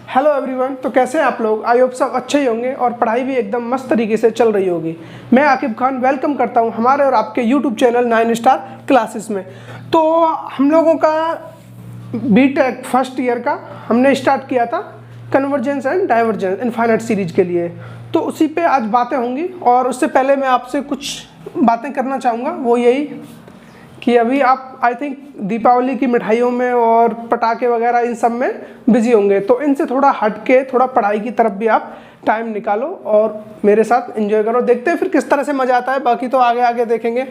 Hello everyone. तो कैसे हैं आप लोग? आई होप सब अच्छे ही होंगे और पढ़ाई भी एकदम मस्त तरीके से चल रही होगी। मैं आकिब खान वेलकम करता हूं हमारे और आपके यूट्यूब चैनल 9 स्टार क्लासेस में। तो हम लोगों का बीटेक फर्स्ट ईयर का हमने स्टार्ट किया था convergence and divergence infinite series के लिए, तो उसी पे आज बातें होंगी। और उससे पहले मैं आपसे कुछ बातें करना चाहूँगा, वो यही कि अभी आप आई थिंक दीपावली की मिठाइयों में और पटाखे वगैरह इन सब में बिजी होंगे, तो इनसे थोड़ा हट के थोड़ा पढ़ाई की तरफ भी आप टाइम निकालो और मेरे साथ एंजॉय करो। देखते हैं फिर किस तरह से मज़ा आता है, बाकी तो आगे आगे देखेंगे।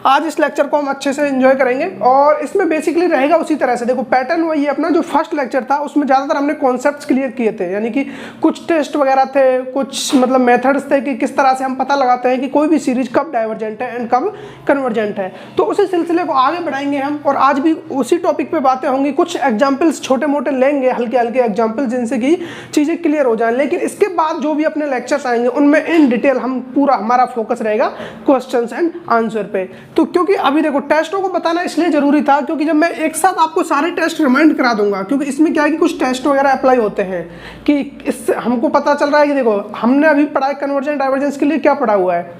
आज इस लेक्चर को हम अच्छे से एंजॉय करेंगे और इसमें बेसिकली रहेगा उसी तरह से। देखो पैटर्न वही है अपना, जो फर्स्ट लेक्चर था उसमें ज़्यादातर हमने कॉन्सेप्ट्स क्लियर किए थे, यानी कि कुछ टेस्ट वगैरह थे, कुछ मतलब मेथड्स थे कि किस तरह से हम पता लगाते हैं कि कोई भी सीरीज कब डाइवर्जेंट है एंड कब कन्वर्जेंट है। तो उसी सिलसिले को आगे बढ़ाएंगे हम और आज भी उसी टॉपिक पर बातें होंगी। कुछ एग्जाम्पल्स छोटे मोटे लेंगे, हल्के हल्के एग्जाम्पल, जिनसे कि चीज़ें क्लियर हो जाए। लेकिन इसके बाद जो भी अपने लेक्चर्स आएंगे उनमें इन डिटेल हम पूरा हमारा फोकस रहेगा क्वेश्चंस एंड आंसर पे। तो क्योंकि अभी देखो टेस्टों को बताना इसलिए जरूरी था क्योंकि जब मैं एक साथ आपको सारे टेस्ट रिमाइंड करा दूंगा, क्योंकि इसमें क्या है कि कुछ टेस्ट वगैरह अप्लाई होते हैं कि इससे हमको पता चल रहा है कि देखो हमने अभी पढ़ा है कन्वर्जेंस डाइवर्जेंस के लिए क्या पढ़ा हुआ है।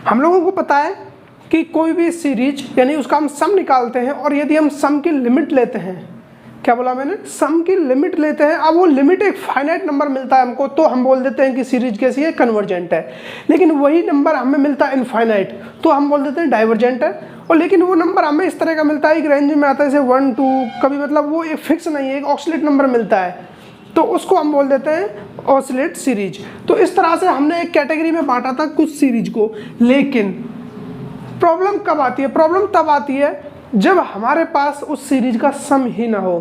हम लोगों को पता है कि कोई भी सीरीज यानी उसका हम सम निकालते हैं और यदि हम सम की लिमिट लेते हैं, क्या बोला मैंने, सम की लिमिट लेते हैं, अब वो लिमिट एक फाइनाइट नंबर मिलता है हमको, तो हम बोल देते हैं कि सीरीज कैसी है, कन्वर्जेंट है। लेकिन वही नंबर हमें मिलता है इनफाइनाइट, तो हम बोल देते हैं डाइवर्जेंट है। और लेकिन वो नंबर हमें इस तरह का मिलता है, एक रेंज में आता है जैसे 1 2, कभी मतलब वो एक फिक्स नहीं है, एक ऑक्सीलेट नंबर मिलता है, तो उसको हम बोल देते हैं ऑसिलेट सीरीज। तो इस तरह से हमने एक कैटेगरी में बांटा था कुछ सीरीज को। लेकिन प्रॉब्लम कब आती है? प्रॉब्लम तब आती है जब हमारे पास उस सीरीज का सम ही ना हो।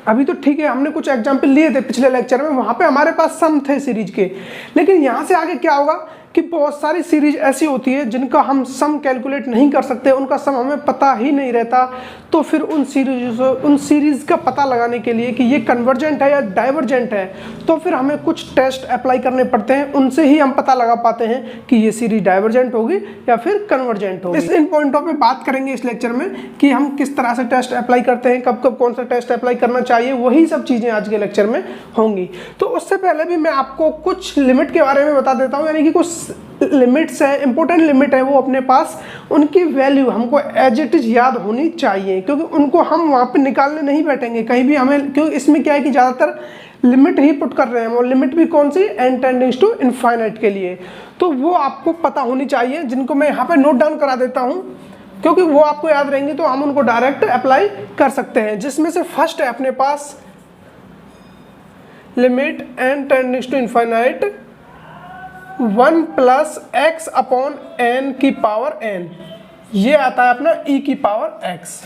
अभी तो ठीक है, हमने कुछ एग्जाम्पल लिए थे पिछले लेक्चर में, वहाँ पे हमारे पास सम थे सीरीज के। लेकिन यहाँ से आगे क्या होगा कि बहुत सारी सीरीज ऐसी होती है जिनका हम सम कैलकुलेट नहीं कर सकते, उनका सम हमें पता ही नहीं रहता। तो फिर उन सीरीज का पता लगाने के लिए कि ये कन्वर्जेंट है या डाइवर्जेंट है, तो फिर हमें कुछ टेस्ट अप्लाई करने पड़ते हैं। उनसे ही हम पता लगा पाते हैं कि ये सीरीज डाइवर्जेंट होगी या फिर कन्वर्जेंट होगी। इन पॉइंटों पे बात करेंगे इस लेक्चर में कि हम किस तरह से टेस्ट अप्लाई करते हैं, कब कब कौन सा टेस्ट अप्लाई करना चाहिए, वही सब चीज़ें आज के लेक्चर में होंगी। तो उससे पहले भी मैं आपको कुछ लिमिट के बारे में बता देता हूँ, यानी कि कुछ लिमिट्स है, इंपॉर्टेंट लिमिट है वो अपने पास, उनकी वैल्यू हमको एज इट इज याद होनी चाहिए, क्योंकि उनको हम वहाँ पे निकालने नहीं बैठेंगे कहीं भी हमें, क्योंकि इसमें क्या है कि ज़्यादातर लिमिट ही पुट कर रहे हैं। और लिमिट भी कौन सी? n टेंडिंग्स टू इनफाइनाइट के लिए, तो वो आपको पता होनी चाहिए, जिनको मैं यहाँ पे नोट डाउन करा देता हूँ, क्योंकि वो आपको याद रहेंगी तो हम उनको डायरेक्ट अप्लाई कर सकते हैं। जिसमें से फर्स्ट है अपने पास limit n tendings to infinite 1 + x upon n की पावर n, ये आता है अपना e की पावर x।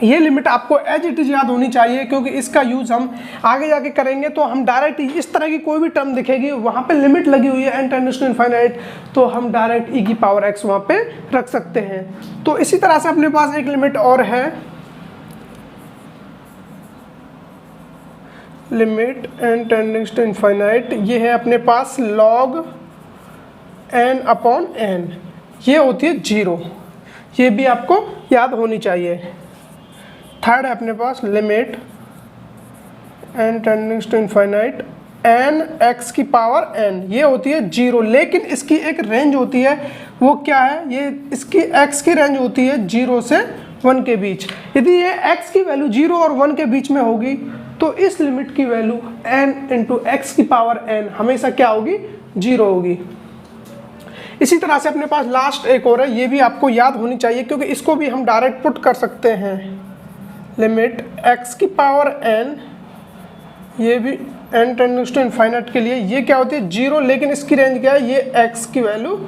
ये लिमिट आपको एज इट इज याद होनी चाहिए, क्योंकि इसका यूज हम आगे जाके करेंगे। तो हम डायरेक्ट इस तरह की कोई भी टर्म दिखेगी वहाँ पे लिमिट लगी हुई है n टेंडिंग्स टू इनफाइनाइट, तो हम डायरेक्ट e की पावर x वहाँ पे रख सकते हैं। तो इसी तरह से अपने पास एक लिमिट और है, limit n tendings to infinite, ये है अपने पास log n अपॉन n, ये होती है 0। ये भी आपको याद होनी चाहिए। थर्ड है अपने पास limit n tendings to infinite n x की पावर n, ये होती है 0। लेकिन इसकी एक रेंज होती है, वो क्या है? ये इसकी x की रेंज होती है 0 से 1 के बीच। यदि ये x की वैल्यू 0 और 1 के बीच में होगी तो इस लिमिट की वैल्यू n इंटू x की पावर n हमेशा क्या होगी? 0 होगी। इसी तरह से अपने पास लास्ट एक और है, ये भी आपको याद होनी चाहिए, क्योंकि इसको भी हम डायरेक्ट पुट कर सकते हैं। लिमिट x की पावर n, ये भी n टेंडिंग्स टू इनफाइनाइट के लिए, ये क्या होती है? 0, लेकिन इसकी रेंज क्या है? ये x की वैल्यू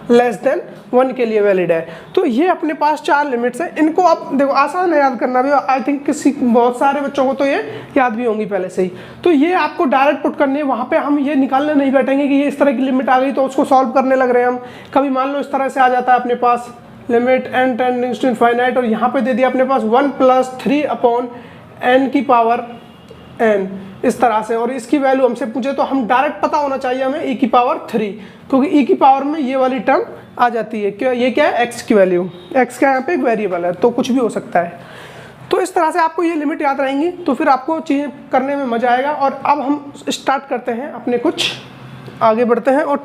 लेस देन 1 के लिए वैलिड है। तो ये अपने पास 4 लिमिट्स हैं। इनको आप देखो आसान है याद करना भी, आई थिंक किसी बहुत सारे बच्चों को तो ये याद भी होंगी पहले से ही। तो ये आपको डायरेक्ट पुट करनी है, वहाँ पे हम ये निकालने नहीं बैठेंगे कि ये इस तरह की लिमिट आ गई तो उसको सॉल्व करने लग रहे हैं हम। कभी मान लो इस तरह से आ जाता है अपने पास limit n tendings to infinite, और यहाँ पे दे दिया अपने पास 1 + 3 अपॉन n की पावर n, इस तरह से। और इसकी वैल्यू हमसे पूछे तो हम डायरेक्ट पता होना चाहिए हमें e की पावर 3, क्योंकि e की पावर में ये वाली टर्म आ जाती है। क्या ये क्या है? x की वैल्यू, x का यहाँ पे एक वेरिएबल है तो कुछ भी हो सकता है। तो इस तरह से आपको ये लिमिट याद रहेंगी, तो फिर आपको चीज़ें करने में मज़ा आएगा। और अब हम स्टार्ट करते हैं, अपने कुछ आगे बढ़ते हैं। और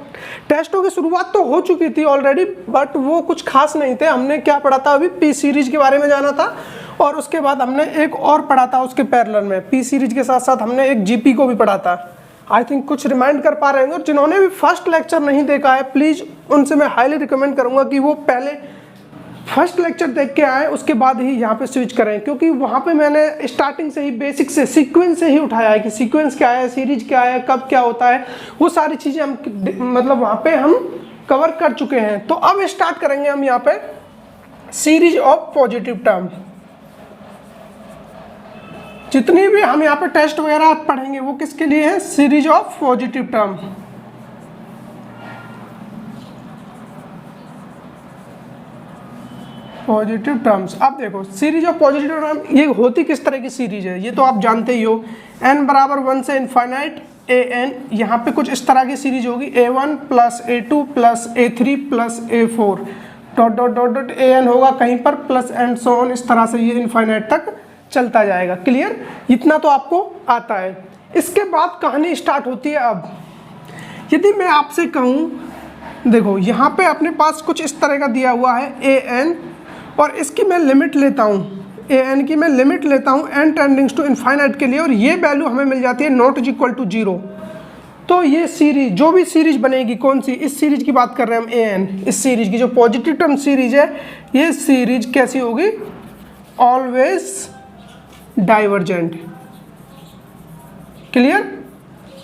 टेस्टों की शुरुआत तो हो चुकी थी ऑलरेडी, बट वो कुछ खास नहीं थे। हमने क्या पढ़ा था अभी, पी सीरीज के बारे में जाना था, और उसके बाद हमने एक और पढ़ा था उसके पैरेलल में। पी सीरीज के साथ साथ हमने एक जीपी को भी पढ़ा था। आई थिंक कुछ रिमाइंड कर पा रहे होंगे। और जिन्होंने भी फर्स्ट लेक्चर नहीं देखा है, प्लीज़ उनसे मैं हाईली रिकमेंड करूँगा कि वो पहले फर्स्ट लेक्चर देख के आए, उसके बाद ही यहाँ पे स्विच करें, क्योंकि वहाँ पे मैंने स्टार्टिंग से ही बेसिक से सीक्वेंस से ही उठाया है कि सीक्वेंस क्या है, सीरीज क्या है, कब क्या होता है, वो सारी चीज़ें हम मतलब वहाँ पे हम कवर कर चुके हैं। तो अब स्टार्ट करेंगे हम यहाँ पे सीरीज ऑफ पॉजिटिव टर्म। जितनी भी हम यहाँ पे टेस्ट वगैरह पढ़ेंगे वो किसके लिए है, series of positive term. Positive terms. अब देखो सीरीज ऑफ पॉजिटिव टर्म ये होती किस तरह की सीरीज है, ये तो आप जानते ही हो। n बराबर 1 से इनफाइनाइट an, यहाँ पे कुछ इस तरह की सीरीज होगी, a1 plus a2 plus a3 plus a4 dot dot dot dot an होगा कहीं पर, प्लस एंड सो ऑन, इस तरह से ये इनफाइनाइट तक चलता जाएगा। क्लियर, इतना तो आपको आता है। इसके बाद कहानी स्टार्ट होती है। अब यदि मैं आपसे कहूँ, देखो यहाँ पे अपने पास कुछ इस तरह का दिया हुआ है an, और इसकी मैं लिमिट लेता हूँ, an की मैं लिमिट लेता हूँ n टेंडिंग्स टू इनफाइनाइट के लिए, और ये वैल्यू हमें मिल जाती है नॉट इज इक्वल टू 0। तो ये सीरीज, जो भी सीरीज बनेगी, कौन सी, इस सीरीज की बात कर रहे हैं हम, an, इस सीरीज की जो पॉजिटिव टर्म सीरीज है, ये सीरीज कैसी होगी, ऑलवेज डाइवर्जेंट। क्लियर,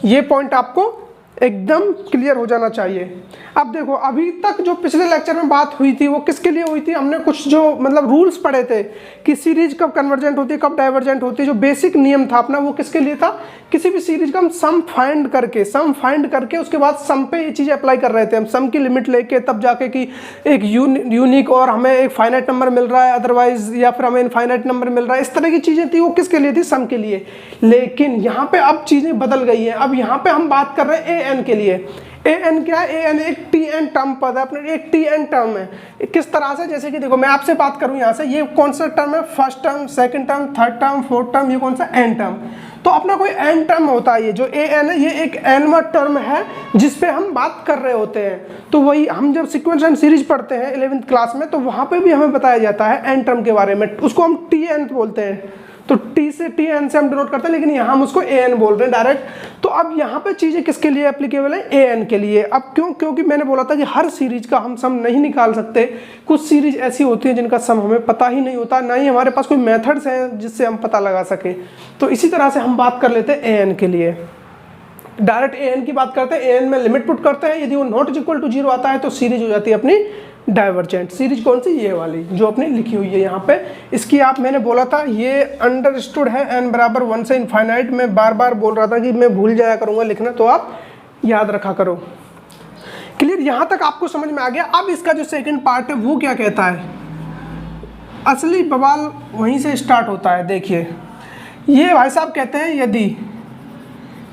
ये पॉइंट आपको एकदम क्लियर हो जाना चाहिए। अब देखो अभी तक जो पिछले लेक्चर में बात हुई थी वो किसके लिए हुई थी, हमने कुछ जो मतलब रूल्स पढ़े थे कि सीरीज कब कन्वर्जेंट होती है, कब डाइवर्जेंट होती है। जो बेसिक नियम था अपना वो किसके लिए था, किसी भी सीरीज का हम सम फाइंड करके उसके बाद सम पे ये चीज़ें अप्लाई कर रहे थे। हम सम की लिमिट लेके तब जाके कि एक यूनिक और हमें एक फाइनाइट नंबर मिल रहा है अदरवाइज, या फिर हमें इनफाइनाइट नंबर मिल रहा है, इस तरह की चीज़ें थी। वो किसके लिए थी, सम के लिए। लेकिन यहाँ पे अब चीज़ें बदल गई हैं। अब यहाँ पे हम बात कर रहे हैं an के लिए। an क्या है, an एक tn टर्म पद है, अपने एक tn टर्म है। किस तरह से, जैसे कि देखो मैं आपसे बात करूं यहाँ से, ये कौन सा टर्म है, first term, second term, third term, fourth term, ये कौन सा, n टर्म। तो अपना कोई n टर्म होता है, ये जो an है ये एक nवां टर्म है जिस पे हम बात कर रहे होते हैं। तो वही हम जब सीक्वेंस एंड सीरीज पढ़ते हैं 11th क्लास में, तो वहाँ पे भी हमें बताया जाता है n टर्म के बारे में, उसको हम tn बोलते हैं। तो t से tn से हम डिनोट करते हैं, लेकिन यहाँ हम उसको an बोल रहे हैं डायरेक्ट। तो अब यहाँ पे चीज़ें किसके लिए एप्लीकेबल है, an के लिए। अब क्यों, क्योंकि मैंने बोला था कि हर सीरीज का हम सम नहीं निकाल सकते। कुछ सीरीज ऐसी होती है जिनका सम हमें पता ही नहीं होता, ना ही हमारे पास कोई मेथड्स हैं जिससे हम पता लगा सके। तो इसी तरह से हम बात कर लेते हैं an के लिए। डायरेक्ट an की बात करते हैं, an में लिमिट पुट करते हैं, यदि वो नॉट इज इक्वल टू 0 आता है तो सीरीज हो जाती है अपनी डाइवर्जेंट। सीरीज कौन सी, ये वाली जो अपनी लिखी हुई है यहाँ पे। इसकी आप, मैंने बोला था ये अंडरस्टूड है, n बराबर 1 से इनफाइनाइट। मैं बार बार बोल रहा था कि मैं भूल जाया करूँगा लिखना, तो आप याद रखा करो। क्लियर, यहाँ तक आपको समझ में आ गया। अब इसका जो सेकंड पार्ट है वो क्या कहता है, असली बवाल वहीं से स्टार्ट होता है। देखिए ये भाई साहब कहते हैं यदि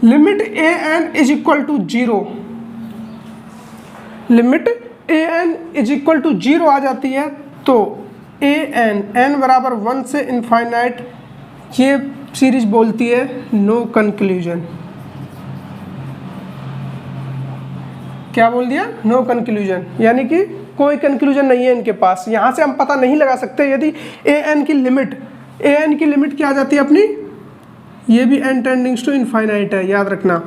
limit an is equal to 0, limit an is equal to 0 आ जाती है, तो n बराबर 1 से इनफाइनाइट, ये सीरीज बोलती है नो कंक्लूजन। क्या बोल दिया, नो कंक्लूजन, यानी कि कोई कंक्लूजन नहीं है इनके पास। यहाँ से हम पता नहीं लगा सकते यदि an की लिमिट क्या आ जाती है अपनी, ये भी n टेंडिंग्स टू इनफाइनाइट है, याद रखना।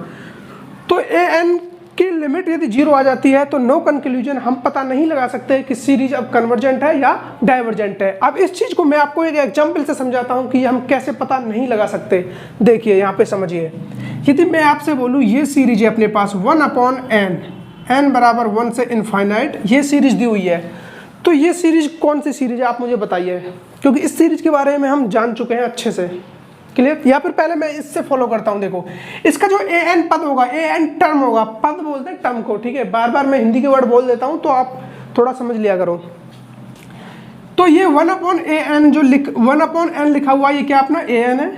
तो an की लिमिट यदि 0 आ जाती है तो नो कंक्लूजन, हम पता नहीं लगा सकते कि सीरीज अब कन्वर्जेंट है या डाइवर्जेंट है। अब इस चीज़ को मैं आपको एक एग्जांपल से समझाता हूँ कि हम कैसे पता नहीं लगा सकते। देखिए यहाँ पे समझिए, यदि मैं आपसे बोलूँ ये सीरीज है अपने पास 1/n बराबर 1 से इनफाइनाइट, ये सीरीज दी हुई है, तो ये सीरीज कौन सी सीरीज है आप मुझे बताइए, क्योंकि इस सीरीज के बारे में हम जान चुके हैं अच्छे से। क्लियर, या फिर पहले मैं इससे फॉलो करता हूं। देखो इसका जो an पद होगा, an टर्म होगा, पद बोलते हैं टर्म को, ठीक है। बार बार मैं हिंदी के वर्ड बोल देता हूं तो आप थोड़ा समझ लिया करो। तो ये 1/n जो 1/n लिखा हुआ है, ये क्या अपना an है,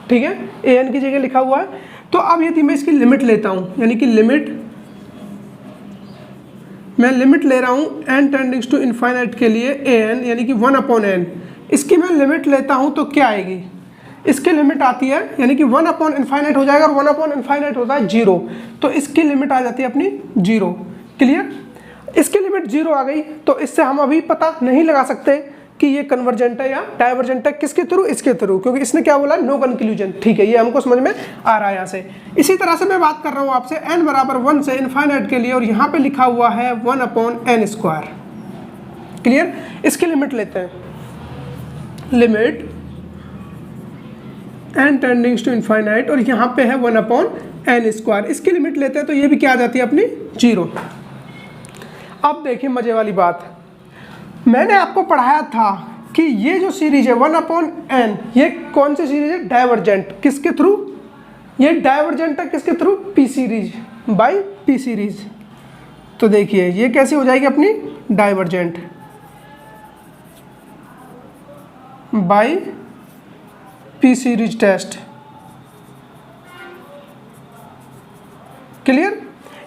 ठीक है, an की जगह लिखा हुआ है। तो अब यदि मैं इसकी लिमिट लेता हूं, यानी कि मैं लिमिट ले रहा हूं n टेंडिंग्स टू इनफाइनाइट के लिए an, यानी कि 1/n इसकी मैं लिमिट लेता हूँ तो क्या आएगी, इसकी लिमिट आती है यानी कि 1 अपॉन इनफाइनाइट हो जाएगा, और 1 अपॉन इनफाइनाइट होता है 0, तो इसकी लिमिट आ जाती है अपनी 0। क्लियर, इसकी लिमिट 0 आ गई, तो इससे हम अभी पता नहीं लगा सकते कि ये कन्वर्जेंट है या डाइवर्जेंट है, किसके थ्रू, इसके थ्रू, क्योंकि इसने क्या बोला, नो कंक्लूजन। ठीक है, ये हमको समझ में आ रहा है यहाँ से। इसी तरह से मैं बात कर रहा हूँ आपसे n बराबर 1 से इनफाइनाइट के लिए, और यहाँ पे लिखा हुआ है 1 अपॉन एन स्क्वायर। क्लियर, इसकी लिमिट लेते हैं, limit n tendings to infinite, और यहाँ पे है 1 अपॉन एन स्क्वायर। इसकी लिमिट लेते हैं तो ये भी क्या आ जाती है अपनी 0। अब देखिए मजे वाली बात, मैंने आपको पढ़ाया था कि ये जो सीरीज है 1 अपॉन एन, ये कौन सी सीरीज है, डाइवर्जेंट। किसके थ्रू, ये डाइवर्जेंट है किसके थ्रू, p series by P series. तो देखिए ये कैसी हो जाएगी अपनी, divergent by P series test. Clear,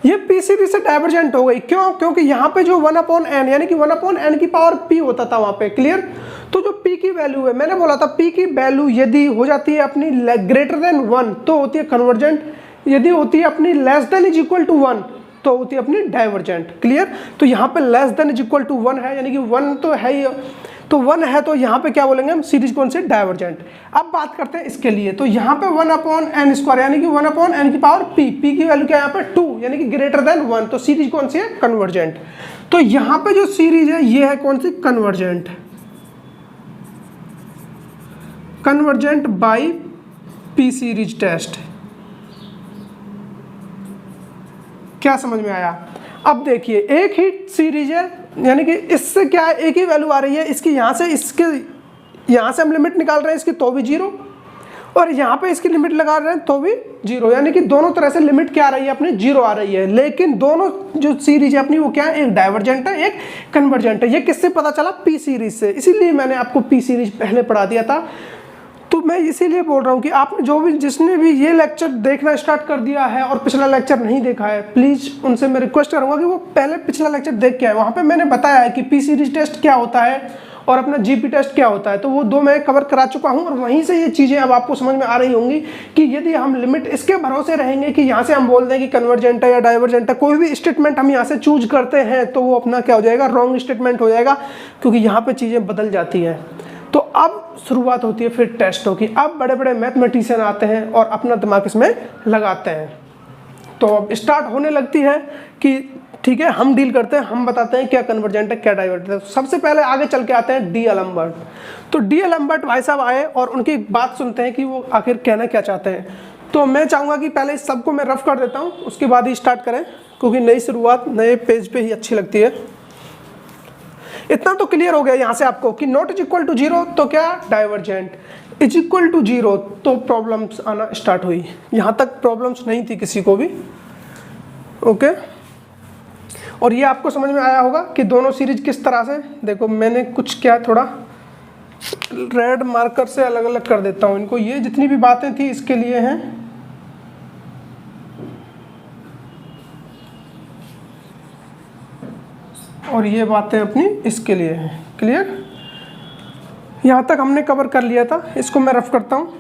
ये पी सीरीज से डाइवर्जेंट हो गई, क्यों, क्योंकि यहाँ पे जो 1 अपॉन एन यानी कि 1 अपॉन एन की पावर p होता था वहाँ पे। क्लियर, तो जो p की वैल्यू है, मैंने बोला था p की वैल्यू यदि हो जाती है अपनी ग्रेटर देन 1 तो होती है कन्वर्जेंट, यदि होती है अपनी less than is equal to 1 तो होती है अपनी डाइवर्जेंट। क्लियर, तो यहाँ पे less than is equal to 1 है, यानी कि 1 तो है ही, तो 1 है, तो यहाँ पे क्या बोलेंगे हम, सीरीज कौन सी, डाइवर्जेंट। अब बात करते हैं इसके लिए, तो यहाँ पे 1 अपॉन एन स्क्वायर यानी कि 1 अपॉन एन की पावर p, p की वैल्यू क्या है यहाँ पे 2 यानी कि ग्रेटर देन 1, तो सीरीज कौन सी है, कन्वर्जेंट। तो यहाँ पे जो सीरीज है ये है कौन सी, convergent, convergent by P series test. क्या समझ में आया। अब देखिए एक ही सीरीज है, यानी कि इससे क्या है, एक ही वैल्यू आ रही है, इसकी यहाँ से, इसके यहाँ से हम लिमिट निकाल रहे हैं इसकी तो भी 0, और यहाँ पे इसकी लिमिट लगा रहे हैं तो भी 0, यानी कि दोनों तरह से लिमिट क्या आ रही है अपनी, 0 आ रही है। लेकिन दोनों जो सीरीज है अपनी वो क्या है, एक डाइवर्जेंट है एक कन्वर्जेंट है। ये किससे पता चला, पी सीरीज से, इसीलिए मैंने आपको पी सीरीज पहले पढ़ा दिया था। तो मैं इसीलिए बोल रहा हूँ कि आप जो भी, जिसने भी ये लेक्चर देखना स्टार्ट कर दिया है और पिछला लेक्चर नहीं देखा है, प्लीज़ उनसे मैं रिक्वेस्ट करूँगा कि वो पहले पिछला लेक्चर देख के आए। वहाँ पे मैंने बताया है कि पी सीरीज टेस्ट क्या होता है और अपना जीपी टेस्ट क्या होता है, तो वो 2 मैं कवर करा चुका हूँ, और वहीं से ये चीज़ें अब आपको समझ में आ रही होंगी कि यदि हम लिमिट इसके भरोसे रहेंगे कि यहाँ से हम बोल दें कि कन्वर्जेंट है या डाइवर्जेंट है, कोई भी स्टेटमेंट हम यहाँ से चूज करते हैं तो वो अपना क्या हो जाएगा, रॉन्ग स्टेटमेंट हो जाएगा, क्योंकि यहाँ पर चीज़ें बदल जाती हैं। तो अब शुरुआत होती है फिर टेस्टों की। अब बड़े बड़े मैथमेटिशियन आते हैं और अपना दिमाग इसमें लगाते हैं। तो अब स्टार्ट होने लगती है कि ठीक है हम डील करते हैं, हम बताते हैं क्या कन्वर्जेंट है क्या डाइवर्जेंट है। सबसे पहले आगे चल के आते हैं डी एलम्बर्ट। तो डी एलम्बर्ट भाई साहब आए और उनकी बात सुनते हैं कि वो आखिर कहना क्या चाहते हैं। तो मैं चाहूँगा कि पहले इस सबको मैं रफ कर देता हूँ, उसके बाद ही स्टार्ट करें, क्योंकि नई शुरुआत नए पेज पे ही अच्छी लगती है। इतना तो क्लियर हो गया यहाँ से आपको कि नॉट इज इक्वल टू 0 तो क्या, डाइवर्जेंट, इज इक्वल टू 0 तो प्रॉब्लम्स आना स्टार्ट हुई। यहाँ तक प्रॉब्लम्स नहीं थी किसी को भी, ओके। और ये आपको समझ में आया होगा कि दोनों सीरीज किस तरह से, देखो मैंने कुछ क्या थोड़ा रेड मार्कर से अलग अलग कर देता हूँ इनको, ये जितनी भी बातें थी इसके लिए हैं, और ये बातें अपनी इसके लिए हैं। क्लियर, यहाँ तक हमने कवर कर लिया था, इसको मैं रफ करता हूँ।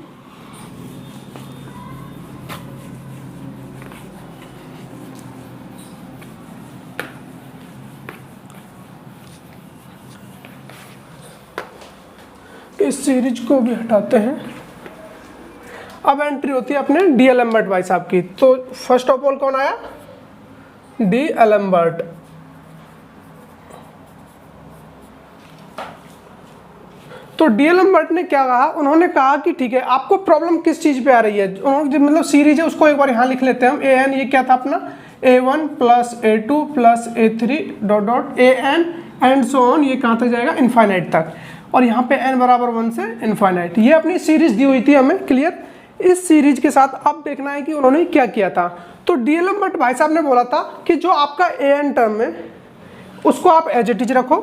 इस सीरीज को भी हटाते हैं। अब एंट्री होती है अपने डी एलम्बर्ट भाई साहब की। तो फर्स्ट ऑफ ऑल कौन आया, डी एलम्बर्ट। तो डी एलम्बर्ट ने क्या कहा, उन्होंने कहा कि ठीक है आपको प्रॉब्लम किस चीज़ पे आ रही है, उन्होंने मतलब सीरीज है उसको एक बार यहाँ लिख लेते हैं हम। ए एन ये क्या था अपना, A1 plus A2 plus A3 dot dot AN and so on, ये कहाँ तक जाएगा, इनफाइनाइट तक, और यहाँ पे n बराबर 1 से इनफाइनाइट। ये अपनी सीरीज दी हुई थी हमें। क्लियर, इस सीरीज के साथ अब देखना है कि उन्होंने क्या किया था। तो डी एलम्बर्ट भाई साहब ने बोला था कि जो आपका AN टर्म है उसको आप एज इट इज रखो,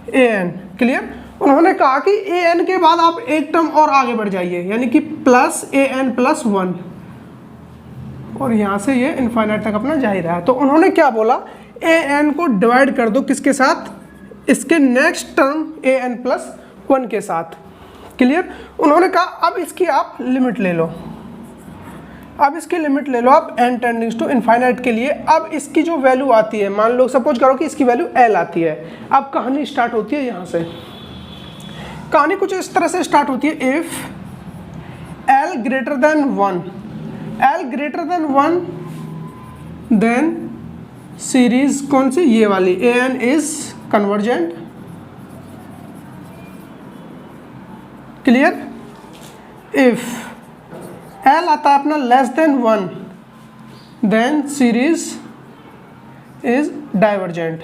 AN। क्लियर, उन्होंने कहा कि AN के बाद आप एक टर्म और आगे बढ़ जाइए, यानी कि प्लस AN प्लस 1, और यहाँ से ये इनफाइनाइट तक अपना जा ही रहा है। तो उन्होंने क्या बोला, AN को डिवाइड कर दो किसके साथ, इसके नेक्स्ट टर्म AN प्लस 1 के साथ। क्लियर। उन्होंने कहा अब इसकी आप लिमिट ले लो, अब इसकी लिमिट ले लो आप n टेंडिंग्स टू इनफाइनाइट के लिए। अब इसकी जो वैल्यू आती है, मान लो सपोज करो कि इसकी वैल्यू l आती है। अब कहानी स्टार्ट होती है यहाँ से। कहानी कुछ इस तरह से स्टार्ट होती है, if l greater than 1, l greater than 1 then series कौन सी, ये वाली an is convergent. Clear. If l आता है अपना less than 1 then series is divergent.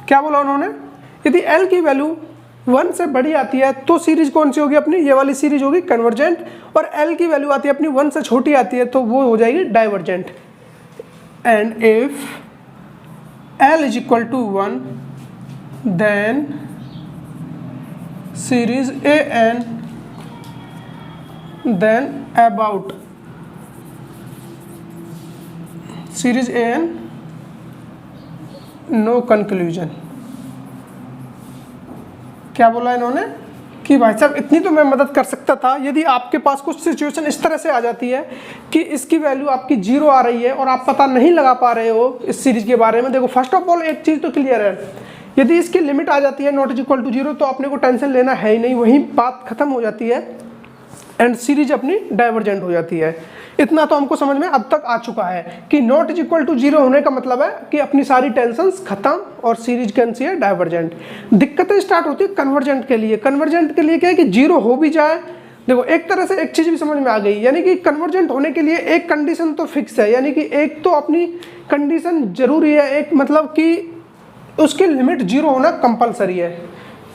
क्या बोला उन्होंने, यदि l की वैल्यू 1 से बड़ी आती है तो सीरीज कौन सी होगी अपनी, ये वाली सीरीज होगी कन्वर्जेंट, और l की वैल्यू आती है अपनी 1 से छोटी आती है तो वो हो जाएगी divergent. And if l is equal to 1 then series an then about series an no conclusion। क्या बोला इन्होंने कि भाई साहब इतनी तो मैं मदद कर सकता था, यदि आपके पास कुछ सिचुएशन इस तरह से आ जाती है कि इसकी वैल्यू आपकी 0 आ रही है और आप पता नहीं लगा पा रहे हो इस सीरीज के बारे में। देखो फर्स्ट ऑफ ऑल एक चीज़ तो क्लियर है, यदि इसकी लिमिट आ जाती है नॉट इज इक्वल टू 0 तो अपने को टेंशन लेना है ही नहीं, वहीं बात खत्म हो जाती है एंड सीरीज अपनी डाइवर्जेंट हो जाती है। इतना तो हमको समझ में अब तक आ चुका है कि नॉट इज इक्वल टू 0 होने का मतलब है कि अपनी सारी टेंशन्स खत्म और सीरीज कैंसी है डाइवर्जेंट। दिक्कतें स्टार्ट होती है कन्वर्जेंट के लिए। कन्वर्जेंट के लिए क्या है कि 0 हो भी जाए, देखो एक तरह से एक चीज़ भी समझ में आ गई, यानी कि कन्वर्जेंट होने के लिए एक कंडीशन तो फिक्स है, यानी कि एक तो अपनी कंडीशन जरूरी है, एक मतलब कि उसकी लिमिट 0 होना कंपलसरी है।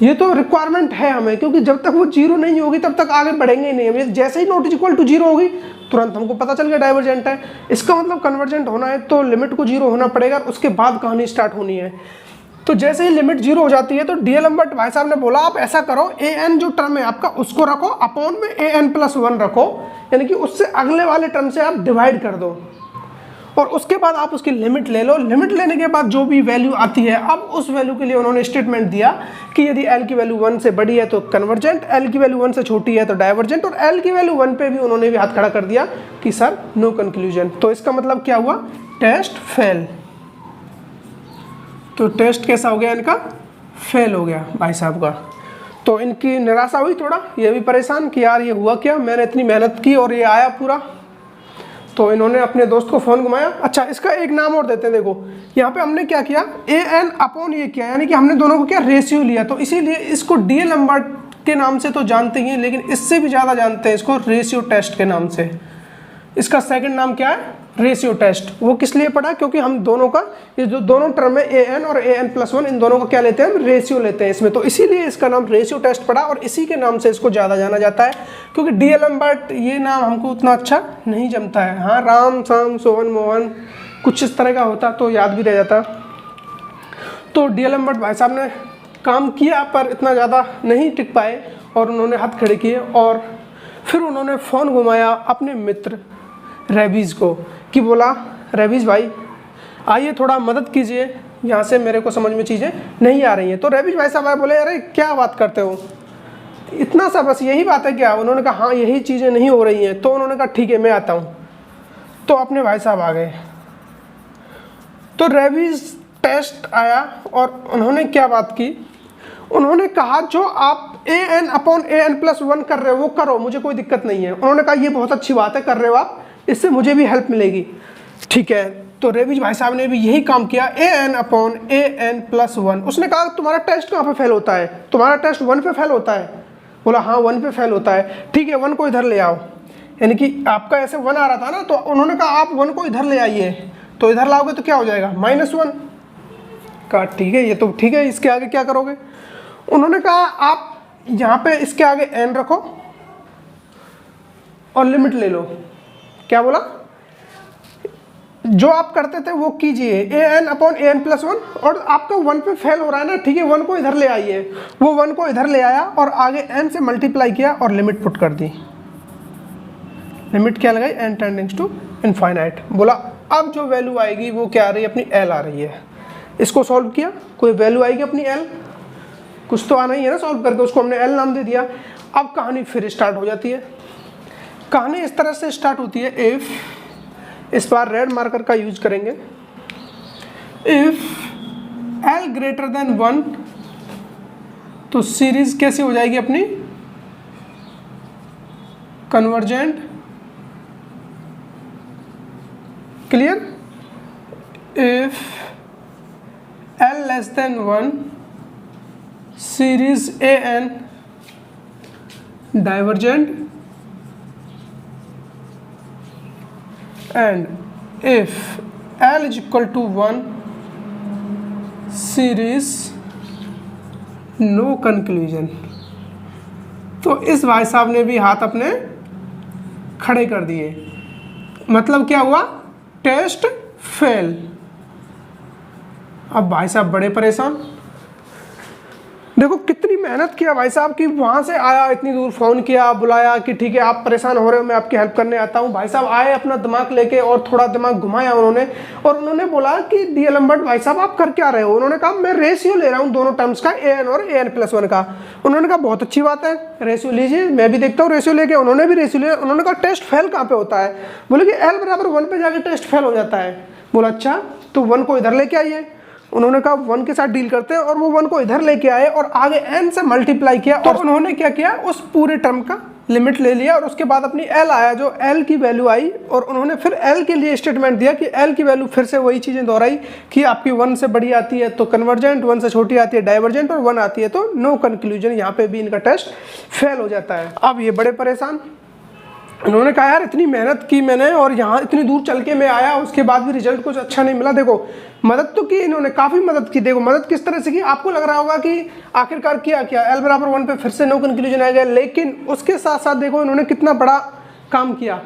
ये तो रिक्वायरमेंट है हमें, क्योंकि जब तक वो 0 नहीं होगी तब तक आगे बढ़ेंगे ही नहीं। जैसे ही नॉट इज इक्वल टू 0 होगी तुरंत हमको पता चल गया डाइवर्जेंट है। इसका मतलब कन्वर्जेंट होना है तो लिमिट को 0 होना पड़ेगा, उसके बाद कहानी स्टार्ट होनी है। तो जैसे ही लिमिट 0 हो जाती है तो डीएलएम्बर्ट भाई साहब ने बोला आप ऐसा करो, an जो टर्म है आपका उसको रखो, अपॉन में an+1 रखो, यानी कि उससे अगले वाले टर्म से आप डिवाइड कर दो और उसके बाद आप उसकी लिमिट ले लो। लिमिट लेने के बाद जो भी वैल्यू आती है, अब उस वैल्यू के लिए उन्होंने स्टेटमेंट दिया कि यदि l की वैल्यू 1 से बड़ी है तो कन्वर्जेंट, l की वैल्यू 1 से छोटी है तो डाइवर्जेंट, और l की वैल्यू 1 पे भी उन्होंने भी हाथ खड़ा कर दिया कि सर नो कंक्लूजन। तो इसका मतलब क्या हुआ, टेस्ट फेल। तो टेस्ट कैसा हो गया, इनका फेल हो गया भाई साहब का। तो इनकी निराशा हुई थोड़ा, ये भी परेशान कि यार ये हुआ क्या, मैंने इतनी मेहनत की और ये आया पूरा। तो इन्होंने अपने दोस्त को फ़ोन घुमाया। अच्छा इसका एक नाम और देते हैं, देखो यहाँ पे हमने क्या किया, an अपॉन ये किया, यानी कि हमने दोनों को क्या रेशियो लिया, तो इसीलिए इसको डीएलएम्बर्ट के नाम से तो जानते ही हैं, लेकिन इससे भी ज़्यादा जानते हैं इसको रेशियो टेस्ट के नाम से। इसका सेकंड नाम क्या है, रेशियो टेस्ट। वो किस लिए पड़ा, क्योंकि हम दोनों का ये जो दोनों टर्म है an और an+1, इन दोनों को क्या लेते हैं, हम रेशियो लेते हैं इसमें, तो इसीलिए इसका नाम रेशियो टेस्ट पड़ा और इसी के नाम से इसको ज़्यादा जाना जाता है। क्योंकि डीएलएम्बर्ट ये नाम हमको उतना अच्छा नहीं जमता है। हाँ राम शाम सोहन मोहन कुछ इस तरह का होता तो याद भी रह जाता। तो डीएलएम्बर्ट भाई साहब ने काम किया पर इतना ज़्यादा नहीं टिक पाए और उन्होंने हाथ खड़े किए और फिर उन्होंने फ़ोन घुमाया अपने मित्र रेबीज़ को कि बोला रेबीज़ भाई आइए थोड़ा मदद कीजिए, यहाँ से मेरे को समझ में चीज़ें नहीं आ रही हैं। तो रेबीज़ भाई साहब बोले अरे क्या बात करते हो, इतना सा बस यही बात है क्या। उन्होंने कहा हाँ यही चीज़ें नहीं हो रही हैं। तो उन्होंने कहा ठीक है मैं आता हूँ। तो अपने भाई साहब आ गए। तो रेबीज़ टेस्ट आया और उन्होंने क्या बात की, उन्होंने कहा जो आप an अपॉन an+1 कर रहे हो वो करो, मुझे कोई दिक्कत नहीं है। उन्होंने कहा ये बहुत अच्छी बात है कर रहे हो आप, इससे मुझे भी हेल्प मिलेगी। ठीक है, तो रेबीज़ भाई साहब ने भी यही काम किया, an अपॉन an+1। उसने कहा तुम्हारा टेस्ट कहाँ पे फेल होता है, तुम्हारा टेस्ट 1 पे फेल होता है। बोला हाँ 1 पे फेल होता है। ठीक है 1 को इधर ले आओ, यानी कि आपका ऐसे 1 आ रहा था ना, तो उन्होंने कहा आप 1 को इधर ले आइए। तो इधर लाओगे तो क्या हो जाएगा -1। कहा ठीक है ये तो ठीक है, इसके आगे क्या करोगे। उन्होंने कहा आप यहाँ पे इसके आगे n रखो और लिमिट ले लो। क्या बोला, जो आप करते थे वो कीजिए, an अपॉन an+1, और आपका 1 पे फेल हो रहा है ना, ठीक है 1 को इधर ले आइए। वो 1 को इधर ले आया और आगे n से मल्टीप्लाई किया और लिमिट पुट कर दी। लिमिट क्या लगाई, n टेंडिंग्स टू इनफाइनाइट। बोला अब जो वैल्यू आएगी वो क्या आ रही है, अपनी l आ रही है। इसको सॉल्व किया, कोई वैल्यू आएगी अपनी एल, कुछ तो आना ही है ना सॉल्व करके, उसको हमने एल नाम दे दिया। अब कहानी फिर स्टार्ट हो जाती है। कहानी इस तरह से स्टार्ट होती है, इफ, इस बार रेड मार्कर का यूज करेंगे, इफ एल ग्रेटर देन 1, तो सीरीज कैसी हो जाएगी अपनी, convergent, clear. If L less than 1, series a n divergent, and if L is equal to 1, series no conclusion। तो इस भाई साहब ने भी हाथ अपने खड़े कर दिए, मतलब क्या हुआ, टेस्ट फेल। अब भाई साहब बड़े परेशान, देखो कितनी मेहनत किया भाई साहब कि वहाँ से आया, इतनी दूर फ़ोन किया, बुलाया कि ठीक है आप परेशान हो रहे हो, मैं आपकी हेल्प करने आता हूँ। भाई साहब आए अपना दिमाग लेके और थोड़ा दिमाग घुमाया उन्होंने, और उन्होंने बोला कि डी एल एम्बर्ट भाई साहब आप कर क्या रहे हो। उन्होंने कहा मैं रेशियो ले रहा हूँ दोनों टर्म्स का, ए एन और ए एन प्लस 1 का। उन्होंने कहा बहुत अच्छी बात है, रेशियो लीजिए, मैं भी देखता हूँ रेशियो लेके। उन्होंने भी रेशियो लिया। उन्होंने कहा टेस्ट फेल कहाँ पे होता है, बोले कि एल बराबर 1 पे जाके टेस्ट फेल हो जाता है। बोला अच्छा, तो 1 को इधर लेके आइए। उन्होंने कहा 1 के साथ डील करते हैं, और वो 1 को इधर लेके आए और आगे n से मल्टीप्लाई किया, और उन्होंने क्या किया, उस पूरे टर्म का लिमिट ले लिया, और उसके बाद अपनी l आया, जो l की वैल्यू आई, और उन्होंने फिर l के लिए स्टेटमेंट दिया कि l की वैल्यू फिर से वही चीज़ें दोहराई कि आपकी 1 से बड़ी आती है तो कन्वर्जेंट, 1 से छोटी आती है डाइवर्जेंट, और 1 आती है तो नो कंक्लूजन। यहाँ पे भी इनका टेस्ट फेल हो जाता है। अब ये बड़े परेशान, उन्होंने कहा यार इतनी मेहनत की मैंने और यहाँ इतनी दूर चल के मैं आया, उसके बाद भी रिजल्ट कुछ अच्छा नहीं मिला। देखो मदद तो की इन्होंने, काफ़ी मदद की। देखो मदद किस तरह से की, आपको लग रहा होगा कि आखिरकार किया क्या, एल बराबर 1 पे फिर से नो कंक्लूजन आ गया, लेकिन उसके साथ साथ देखो इन्होंने कितना बड़ा काम किया।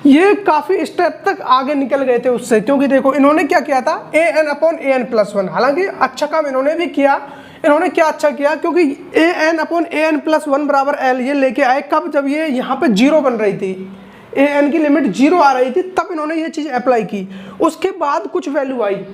ये काफ़ी स्टेप तक आगे निकल गए थे उससे, क्योंकि देखो इन्होंने क्या किया था, A N upon A N plus 1। हालांकि अच्छा काम इन्होंने भी किया। इन्होंने क्या अच्छा किया, क्योंकि A N upon A N plus 1 बराबर एल ये लेके आए कब, जब ये यहाँ पे 0 बन रही थी, ए एन की लिमिट 0 आ रही थी, तब इन्होंने ये चीज़ अप्लाई की। उसके बाद कुछ वैल्यू आई,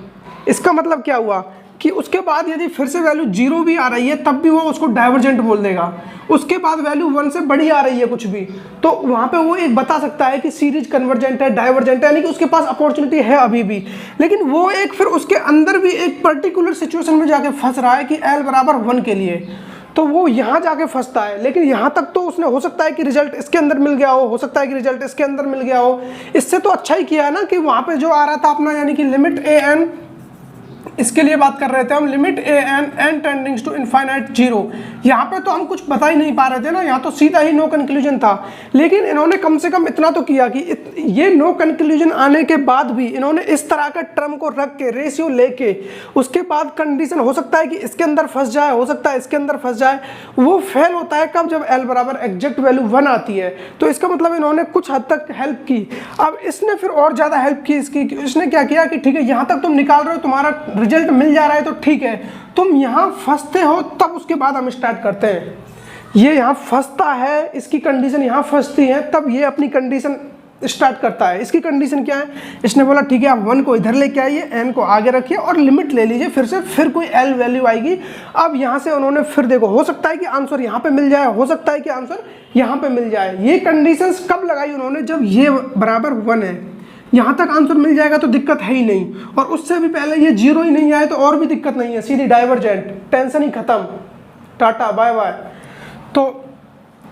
इसका मतलब क्या हुआ कि उसके बाद यदि फिर से वैल्यू 0 भी आ रही है तब भी वो उसको डाइवर्जेंट बोल देगा। उसके बाद वैल्यू 1 से बड़ी आ रही है कुछ भी, तो वहाँ पे वो एक बता सकता है कि सीरीज कन्वर्जेंट है, डाइवर्जेंट है, यानी कि उसके पास अपॉर्चुनिटी है अभी भी। लेकिन वो एक फिर उसके अंदर भी एक पर्टिकुलर सिचुएशन में जाके फंस रहा है कि एल बराबर 1 के लिए, तो वो यहाँ जाके फंसता है। लेकिन यहाँ तक तो उसने, हो सकता है कि रिजल्ट इसके अंदर मिल गया हो सकता है कि रिजल्ट इसके अंदर मिल गया हो। इससे तो अच्छा ही किया है ना कि वहाँ पे जो आ रहा था अपना, यानी कि लिमिट ए एन, इसके लिए बात कर रहे थे हम, limit A N N tendings to infinite 0। यहाँ पे तो हम कुछ बता ही नहीं पा रहे थे ना, यहाँ तो सीधा ही नो कंक्लूजन था। लेकिन इन्होंने कम से कम इतना तो किया कि ये नो कंक्लूजन आने के बाद भी इन्होंने इस तरह का टर्म को रख के, रेशियो लेके, उसके बाद कंडीशन हो सकता है कि इसके अंदर फंस जाए, हो सकता है इसके अंदर फंस जाए। वो फेल होता है कब, जब एल बराबर एग्जैक्ट वैल्यू 1 आती है। तो इसका मतलब इन्होंने कुछ हद तक हेल्प की। अब इसने फिर और ज़्यादा हेल्प की इसकी, इसने क्या किया कि ठीक है यहाँ तक तुम निकाल रहे हो, तुम्हारा रिजल्ट मिल जा रहा है तो ठीक है, तुम यहाँ फंसते हो तब उसके बाद हम स्टार्ट करते हैं। ये यहाँ फंसता है, इसकी कंडीशन यहाँ फंसती है, तब ये अपनी कंडीशन स्टार्ट करता है। इसकी कंडीशन क्या है, इसने बोला ठीक है आप 1 को इधर लेके आइए, n को आगे रखिए और लिमिट ले लीजिए फिर से, फिर कोई l वैल्यू आएगी। अब यहाँ से उन्होंने फिर देखो, हो सकता है कि आंसर यहाँ पे मिल जाए, हो सकता है कि आंसर यहाँ पे मिल जाए। ये कंडीशंस कब लगाई उन्होंने, जब ये बराबर 1 है, यहाँ तक आंसर मिल जाएगा तो दिक्कत है ही नहीं, और उससे भी पहले ये 0 ही नहीं आए तो और भी दिक्कत नहीं है, सीधी डाइवर्जेंट, टेंशन ही खत्म, टाटा बाय बाय। तो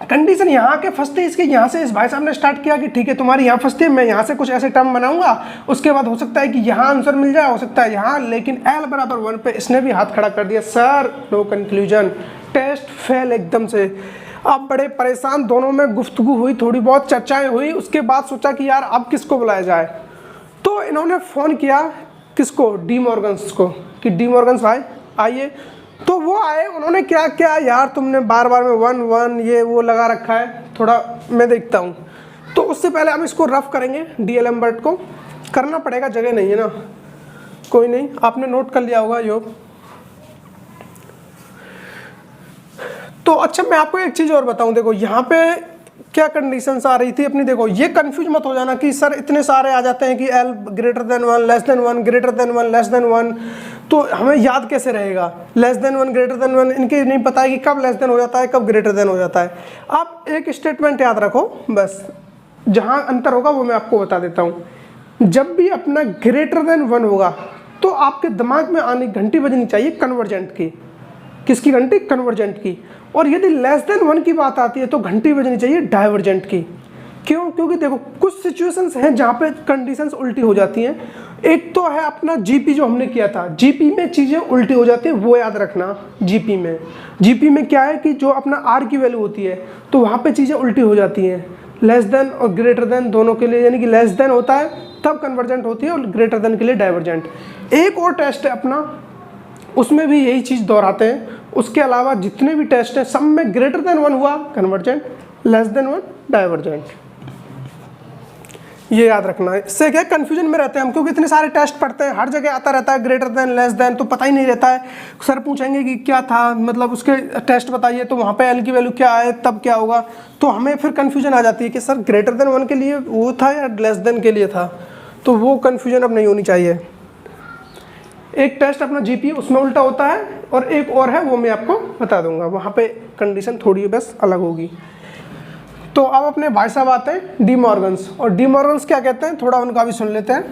कंडीशन यहाँ के फंसते इसके, यहाँ से इस भाई साहब ने स्टार्ट किया कि ठीक है तुम्हारी यहाँ फंसती है, मैं यहाँ से कुछ ऐसे टर्म बनाऊंगा, उसके बाद हो सकता है कि यहाँ आंसर मिल जाए, हो सकता है यहाँ। लेकिन एल बराबर 1 पे इसने भी हाथ खड़ा कर दिया, sir no conclusion, test fail एकदम से। अब बड़े परेशान, दोनों में गुफ्तगू हुई, थोड़ी बहुत चर्चाएं हुई, उसके बाद सोचा कि यार अब किसको बुलाया जाए। तो इन्होंने फ़ोन किया किसको, डी मॉर्गन्स को, कि डी मॉर्गन्स भाई आइए। तो वो आए, उन्होंने क्या क्या, यार तुमने बार बार में 1 1 ये वो लगा रखा है, थोड़ा मैं देखता हूँ। तो उससे पहले हम इसको रफ करेंगे, डी एल एम्बर्ट को करना पड़ेगा, जगह नहीं है ना, कोई नहीं, आपने नोट कर लिया होगा योग। तो अच्छा मैं आपको एक चीज़ और बताऊं, देखो यहाँ पे क्या कंडीशंस आ रही थी अपनी, देखो ये कंफ्यूज मत हो जाना कि सर इतने सारे आ जाते हैं कि L greater than 1 less than 1 greater than 1 less than 1, तो हमें याद कैसे रहेगा लेस देन 1 ग्रेटर देन 1, इनके नहीं पता है कि कब लेस देन हो जाता है कब ग्रेटर देन हो जाता है। आप एक स्टेटमेंट याद रखो बस, जहाँ अंतर होगा वो मैं आपको बता देता हूँ। जब भी अपना ग्रेटर देन 1 होगा तो आपके दिमाग में आने घंटी बजनी चाहिए कन्वर्जेंट की। किसकी घंटी? कन्वर्जेंट की। और यदि लेस देन 1 की बात आती है तो घंटी बजनी चाहिए डाइवर्जेंट की। क्यों? क्योंकि देखो कुछ सिचुएशंस हैं जहाँ पे कंडीशंस उल्टी हो जाती हैं। एक तो है अपना जीपी जो हमने किया था, जीपी में चीज़ें उल्टी हो जाती है, वो याद रखना। जीपी में क्या है कि जो अपना आर की वैल्यू होती है तो वहाँ पे चीज़ें उल्टी हो जाती हैं लेस देन और ग्रेटर देन दोनों के लिए, यानी कि लेस देन होता है तब कन्वर्जेंट होती है और ग्रेटर देन के लिए डाइवर्जेंट। एक और टेस्ट है अपना, उसमें भी यही चीज़ दोहराते हैं। उसके अलावा जितने भी टेस्ट हैं सब में ग्रेटर देन 1 हुआ कन्वर्जेंट, लेस देन 1 डाइवर्जेंट। ये याद रखना है। इससे क्या कन्फ्यूजन में रहते हैं हम, क्योंकि इतने सारे टेस्ट पढ़ते हैं, हर जगह आता रहता है ग्रेटर देन लेस देन, तो पता ही नहीं रहता है। सर पूछेंगे कि क्या था, मतलब उसके टेस्ट बताइए, तो वहाँ पे एल की वैल्यू क्या है तब क्या होगा, तो हमें फिर कन्फ्यूजन आ जाती है कि सर ग्रेटर देन 1 के लिए वो था या लेस देन के लिए था। तो वो कन्फ्यूजन अब नहीं होनी चाहिए। एक टेस्ट अपना जीपी उसमें उल्टा होता है और एक और है वो मैं आपको बता दूंगा, वहाँ पे कंडीशन थोड़ी बस अलग होगी। तो अब अपने भाई साहब आते हैं डी मॉर्गन्स, और डी मॉर्गन्स क्या कहते हैं थोड़ा उनका भी सुन लेते हैं।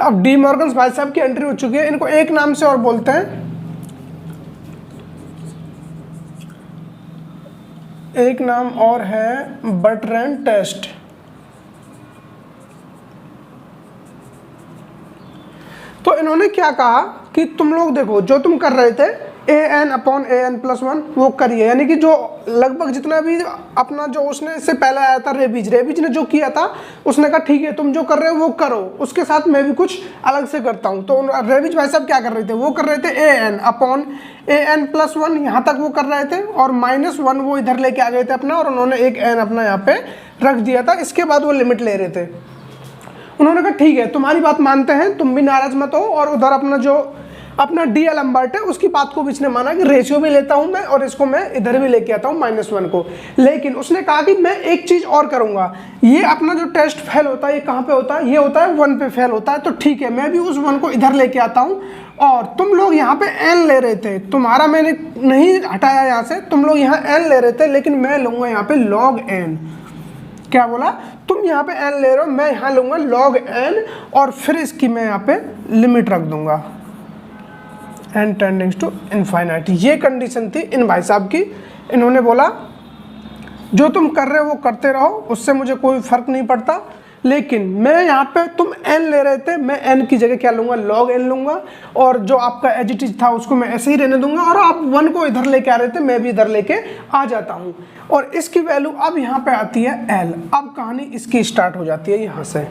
अब डी मॉर्गन्स भाई साहब की एंट्री हो चुकी है। इनको एक नाम से और बोलते हैं, एक नाम और है बर्ट्रैंड टेस्ट। तो इन्होंने क्या कहा कि तुम लोग देखो जो तुम कर रहे थे an/an+1 वो करिए, यानी कि जो लगभग जितना भी अपना जो उसने इससे पहले आया था रेबिज ने जो किया था उसने कहा ठीक है तुम जो कर रहे हो वो करो, उसके साथ मैं भी कुछ अलग से करता हूँ। तो रेबिज भाई साहब क्या कर रहे थे, वो कर रहे थे an/an+1 यहाँ तक वो कर रहे थे, और -1 वो इधर लेके आ गए थे अपना, और उन्होंने एक n अपना यहाँ पे रख दिया था। इसके बाद वो लिमिट ले रहे थे। उन्होंने कहा ठीक है तुम्हारी बात मानते हैं, तुम भी नाराज मत हो, और उधर अपना जो अपना डी एलम्बर्ट है उसकी बात को बीच ने माना कि रेशियो भी लेता हूं मैं और इसको मैं इधर भी लेके आता हूं -1 को। लेकिन उसने कहा कि मैं एक चीज और करूंगा, ये अपना जो टेस्ट फेल होता है ये कहाँ पे होता है, ये होता है 1 पे फेल होता है। तो ठीक है मैं भी उस 1 को इधर लेके आता हूँ, और तुम लोग यहाँ पे n ले रहे थे, तुम्हारा मैंने नहीं हटाया यहाँ से, तुम लोग यहाँ n ले रहे थे, लेकिन मैं लूंगा यहाँ पे log n। क्या बोला, तुम यहाँ पे n ले रहे हो, मैं यहाँ लूंगा log n, और फिर इसकी मैं यहाँ पे लिमिट रख दूंगा n टेंडिंग्स टू इनफाइनाइट। ये कंडीशन थी इन भाई साहब की। इन्होंने बोला जो तुम कर रहे हो वो करते रहो, उससे मुझे कोई फर्क नहीं पड़ता, लेकिन मैं यहाँ पे तुम n ले रहे थे, मैं n की जगह क्या लूंगा, log n लूंगा, और जो आपका एज इट इज था उसको मैं ऐसे ही रहने दूंगा, और आप 1 को इधर लेके आ रहे थे मैं भी इधर लेके आ जाता हूँ, और इसकी वैल्यू अब यहाँ पे आती है l। अब कहानी इसकी स्टार्ट हो जाती है यहाँ से।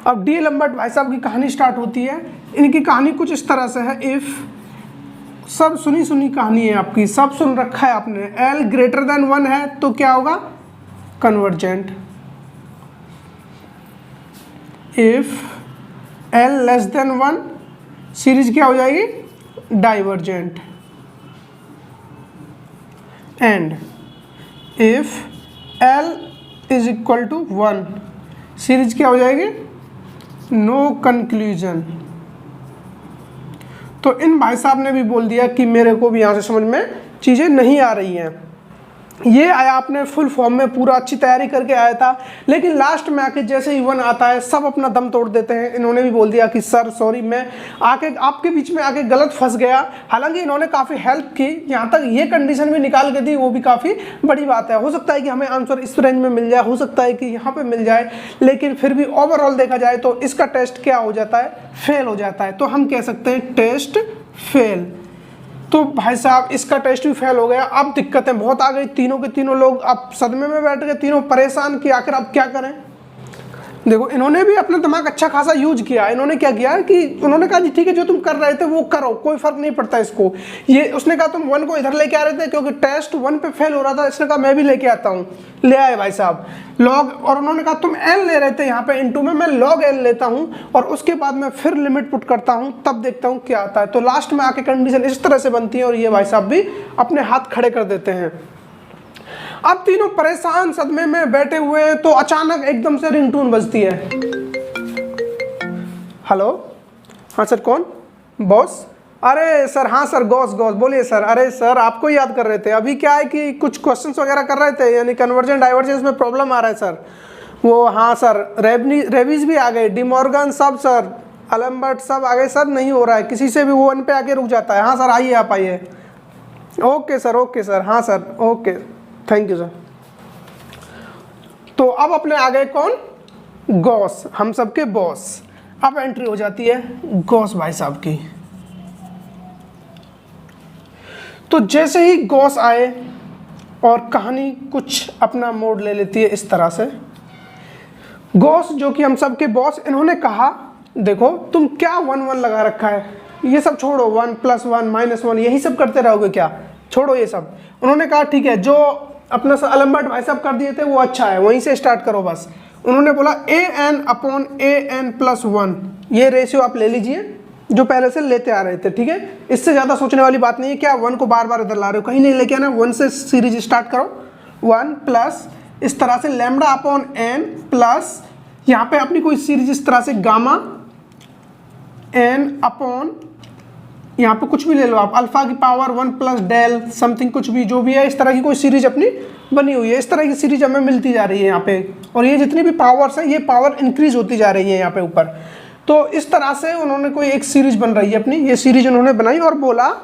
अब डी एलम्बर्ट भाई साहब की कहानी स्टार्ट होती है। इनकी कहानी कुछ इस तरह से है, इफ सब सुनी कहानी है आपकी, सब सुन रखा है आपने। l ग्रेटर देन 1 है तो क्या होगा, convergent. If l less than 1 series क्या हो जाएगी, divergent. And if l is equal to 1 series क्या हो जाएगी, नो कंक्लूजन। तो इन भाई साहब ने भी बोल दिया कि मेरे को भी यहाँ से समझ में चीज़ें नहीं आ रही हैं। ये आया अपने फुल फॉर्म में, पूरा अच्छी तैयारी करके आया था, लेकिन लास्ट में आके जैसे ही 1 आता है सब अपना दम तोड़ देते हैं। इन्होंने भी बोल दिया कि सर सॉरी, मैं आके आपके बीच में आके गलत फंस गया। हालांकि इन्होंने काफ़ी हेल्प की, यहाँ तक ये कंडीशन भी निकाल के दी, वो भी काफ़ी बड़ी बात है। हो सकता है कि हमें आंसर इस रेंज में मिल जाए, हो सकता है कि यहाँ पर मिल जाए, लेकिन फिर भी ओवरऑल देखा जाए तो इसका टेस्ट क्या हो जाता है, फेल हो जाता है। तो हम कह सकते हैं टेस्ट फेल। तो भाई साहब इसका टेस्ट भी फेल हो गया। अब दिक्कतें बहुत आ गई, तीनों के तीनों लोग अब सदमे में बैठ गए, तीनों परेशान कि आखिर अब क्या करें। देखो इन्होंने भी अपना दिमाग अच्छा खासा यूज किया। इन्होंने क्या किया कि उन्होंने कहा जी ठीक है जो तुम कर रहे थे वो करो, कोई फर्क नहीं पड़ता इसको। ये उसने कहा तुम 1 को इधर लेके आ रहे थे क्योंकि टेस्ट 1 पे फेल हो रहा था, इसने कहा मैं भी लेके आता हूँ, ले आए भाई साहब लॉग। और उन्होंने कहा तुम n ले रहे थे यहाँ पे इनटू में, मैं log n लेता हूँ, और उसके बाद मैं फिर लिमिट पुट करता हूँ, तब देखता हूँ क्या आता है। तो लास्ट में आके कंडीशन इस तरह से बनती है, और ये भाई साहब भी अपने हाथ खड़े कर देते हैं। अब तीनों परेशान सदमे में बैठे हुए हैं, तो अचानक एकदम से रिंगटोन बजती है। हेलो, हाँ सर, कौन? बॉस? अरे सर, हाँ सर, गॉस बोलिए सर। अरे सर, आपको याद कर रहे थे। अभी क्या है कि कुछ क्वेश्चंस वगैरह कर रहे थे, यानी कन्वर्जन डाइवर्जेंस में प्रॉब्लम आ रहा है सर। वो हाँ सर, रेबीज भी आ गए, डिमॉर्गन सब सर, अलेम्बर्ट सब आ गए सर। नहीं हो रहा है, किसी से भी वो 1 पे आके रुक जाता है। हाँ सर, आइए, आप आइए। ओके सर, हाँ sir, okay, thank you sir. तो अब अपने आ गए कौन? गॉस, हम सबके बॉस। अब एंट्री हो जाती है गॉस भाई साहब की। तो जैसे ही गॉस आए और कहानी कुछ अपना मोड़ ले लेती है इस तरह से। गॉस जो कि हम सबके बॉस, इन्होंने कहा देखो तुम क्या 1 1 लगा रखा है, ये सब छोड़ो, 1 + 1 - 1 यही सब करते रहोगे क्या? छोड़ो ये सब। उन्होंने कहा ठीक है, जो अपना अलेम्बर्ट भाई साहब कर दिए थे वो अच्छा है, वहीं से स्टार्ट करो बस। उन्होंने बोला an/an+1, ये रेशियो आप ले लीजिए जो पहले से लेते आ रहे थे, ठीक है। इससे ज़्यादा सोचने वाली बात नहीं है। क्या 1 को बार बार इधर ला रहे हो, कहीं नहीं लेके आना, 1 से सीरीज स्टार्ट करो। 1 प्लस इस तरह से λ/n प्लस यहाँ पे अपनी कोई सीरीज इस तरह से गामा n/, यहाँ पे कुछ भी ले लो आप, अल्फा की पावर 1 प्लस डेल समथिंग, कुछ भी जो भी है, इस तरह की कोई सीरीज अपनी बनी हुई है। इस तरह की सीरीज हमें मिलती जा रही है यहाँ पे, और ये जितनी भी पावर्स है ये पावर इंक्रीज होती जा रही है यहाँ पे ऊपर। तो इस तरह से उन्होंने कोई एक सीरीज बन रही है अपनी, ये सीरीज उन्होंने बनाई और बोला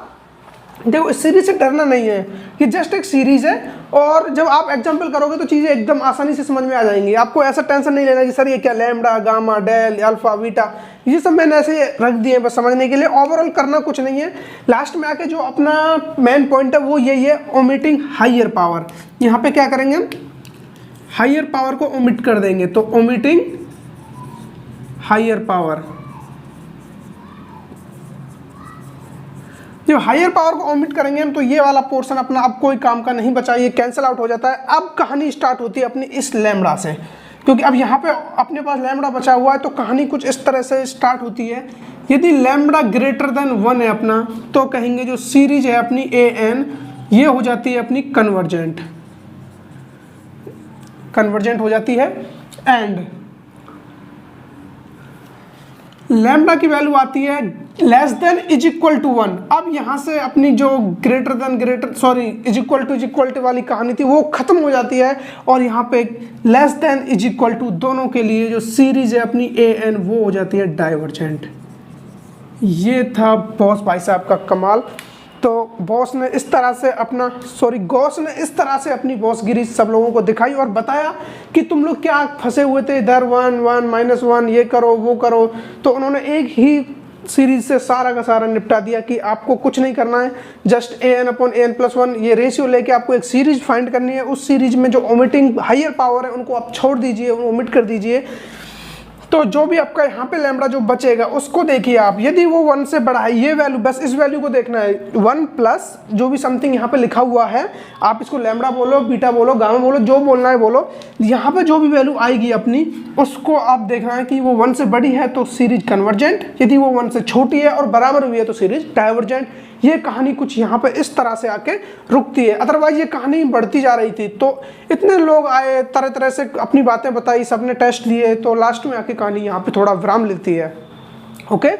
देखो इस सीरीज से डरना नहीं है, ये जस्ट एक सीरीज है, और जब आप एग्जांपल करोगे तो चीज़ें एकदम आसानी से समझ में आ जाएंगी। आपको ऐसा टेंशन नहीं लेना कि सर ये क्या lambda, gamma, del, alpha, beta, ये सब मैंने ऐसे रख दिए बस समझने के लिए। ओवरऑल करना कुछ नहीं है। लास्ट में आके जो अपना मेन पॉइंट है वो यही है, ओमिटिंग हायर पावर। यहाँ पे क्या करेंगे हम, हायर पावर को ओमिट कर देंगे, तो ओमिटिंग हायर पावर। जब हायर पावर को ओमिट करेंगे हम तो ये वाला पोर्शन अपना अब कोई काम का नहीं बचा, ये कैंसिल आउट हो जाता है। अब कहानी स्टार्ट होती है अपनी इस लैम्डा से, क्योंकि अब यहाँ पे अपने पास लैम्डा बचा हुआ है, तो कहानी कुछ इस तरह से स्टार्ट होती है। यदि लैम्डा ग्रेटर देन 1 है अपना, तो कहेंगे जो सीरीज है अपनी an, ये हो जाती है अपनी कन्वर्जेंट हो जाती है। एंड लैम्डा की वैल्यू आती है less than is equal to 1। अब यहाँ से अपनी जो इज इक्वल टू वाली कहानी थी वो खत्म हो जाती है, और यहाँ पे less than is equal to दोनों के लिए जो सीरीज है अपनी an वो हो जाती है डाइवर्जेंट। ये था बॉस भाई साहब का कमाल। तो गॉस ने इस तरह से अपनी बॉसगिरी सब लोगों को दिखाई और बताया कि तुम लोग क्या फंसे हुए थे इधर, 1 1 -1 ये करो वो करो। तो उन्होंने एक ही सीरीज से सारा का सारा निपटा दिया कि आपको कुछ नहीं करना है, जस्ट an/n+1 ये रेशियो लेके आपको एक सीरीज फाइंड करनी है। उस सीरीज में जो ओमिटिंग हायर पावर है उनको आप छोड़ दीजिए, ओमिट कर दीजिए। तो जो भी आपका यहाँ पे लैम्डा जो बचेगा उसको देखिए आप, यदि वो 1 से बड़ा है, ये वैल्यू बस इस वैल्यू को देखना है, 1 प्लस जो भी समथिंग यहाँ पे लिखा हुआ है, आप इसको लैम्डा बोलो, बीटा बोलो, गामा बोलो, जो बोलना है बोलो, यहाँ पे जो भी वैल्यू आएगी अपनी उसको आप देखना है कि वो 1 से बड़ी है तो सीरीज कन्वर्जेंट, यदि वो 1 से छोटी है और बराबर हुई है तो सीरीज डाइवर्जेंट। ये कहानी कुछ यहाँ पे इस तरह से आके रुकती है, अदरवाइज ये कहानी बढ़ती जा रही थी। तो इतने लोग आए, तरह तरह से अपनी बातें बताई, सबने टेस्ट लिए, तो लास्ट में आके कहानी यहाँ पे थोड़ा विराम लेती है। ओके,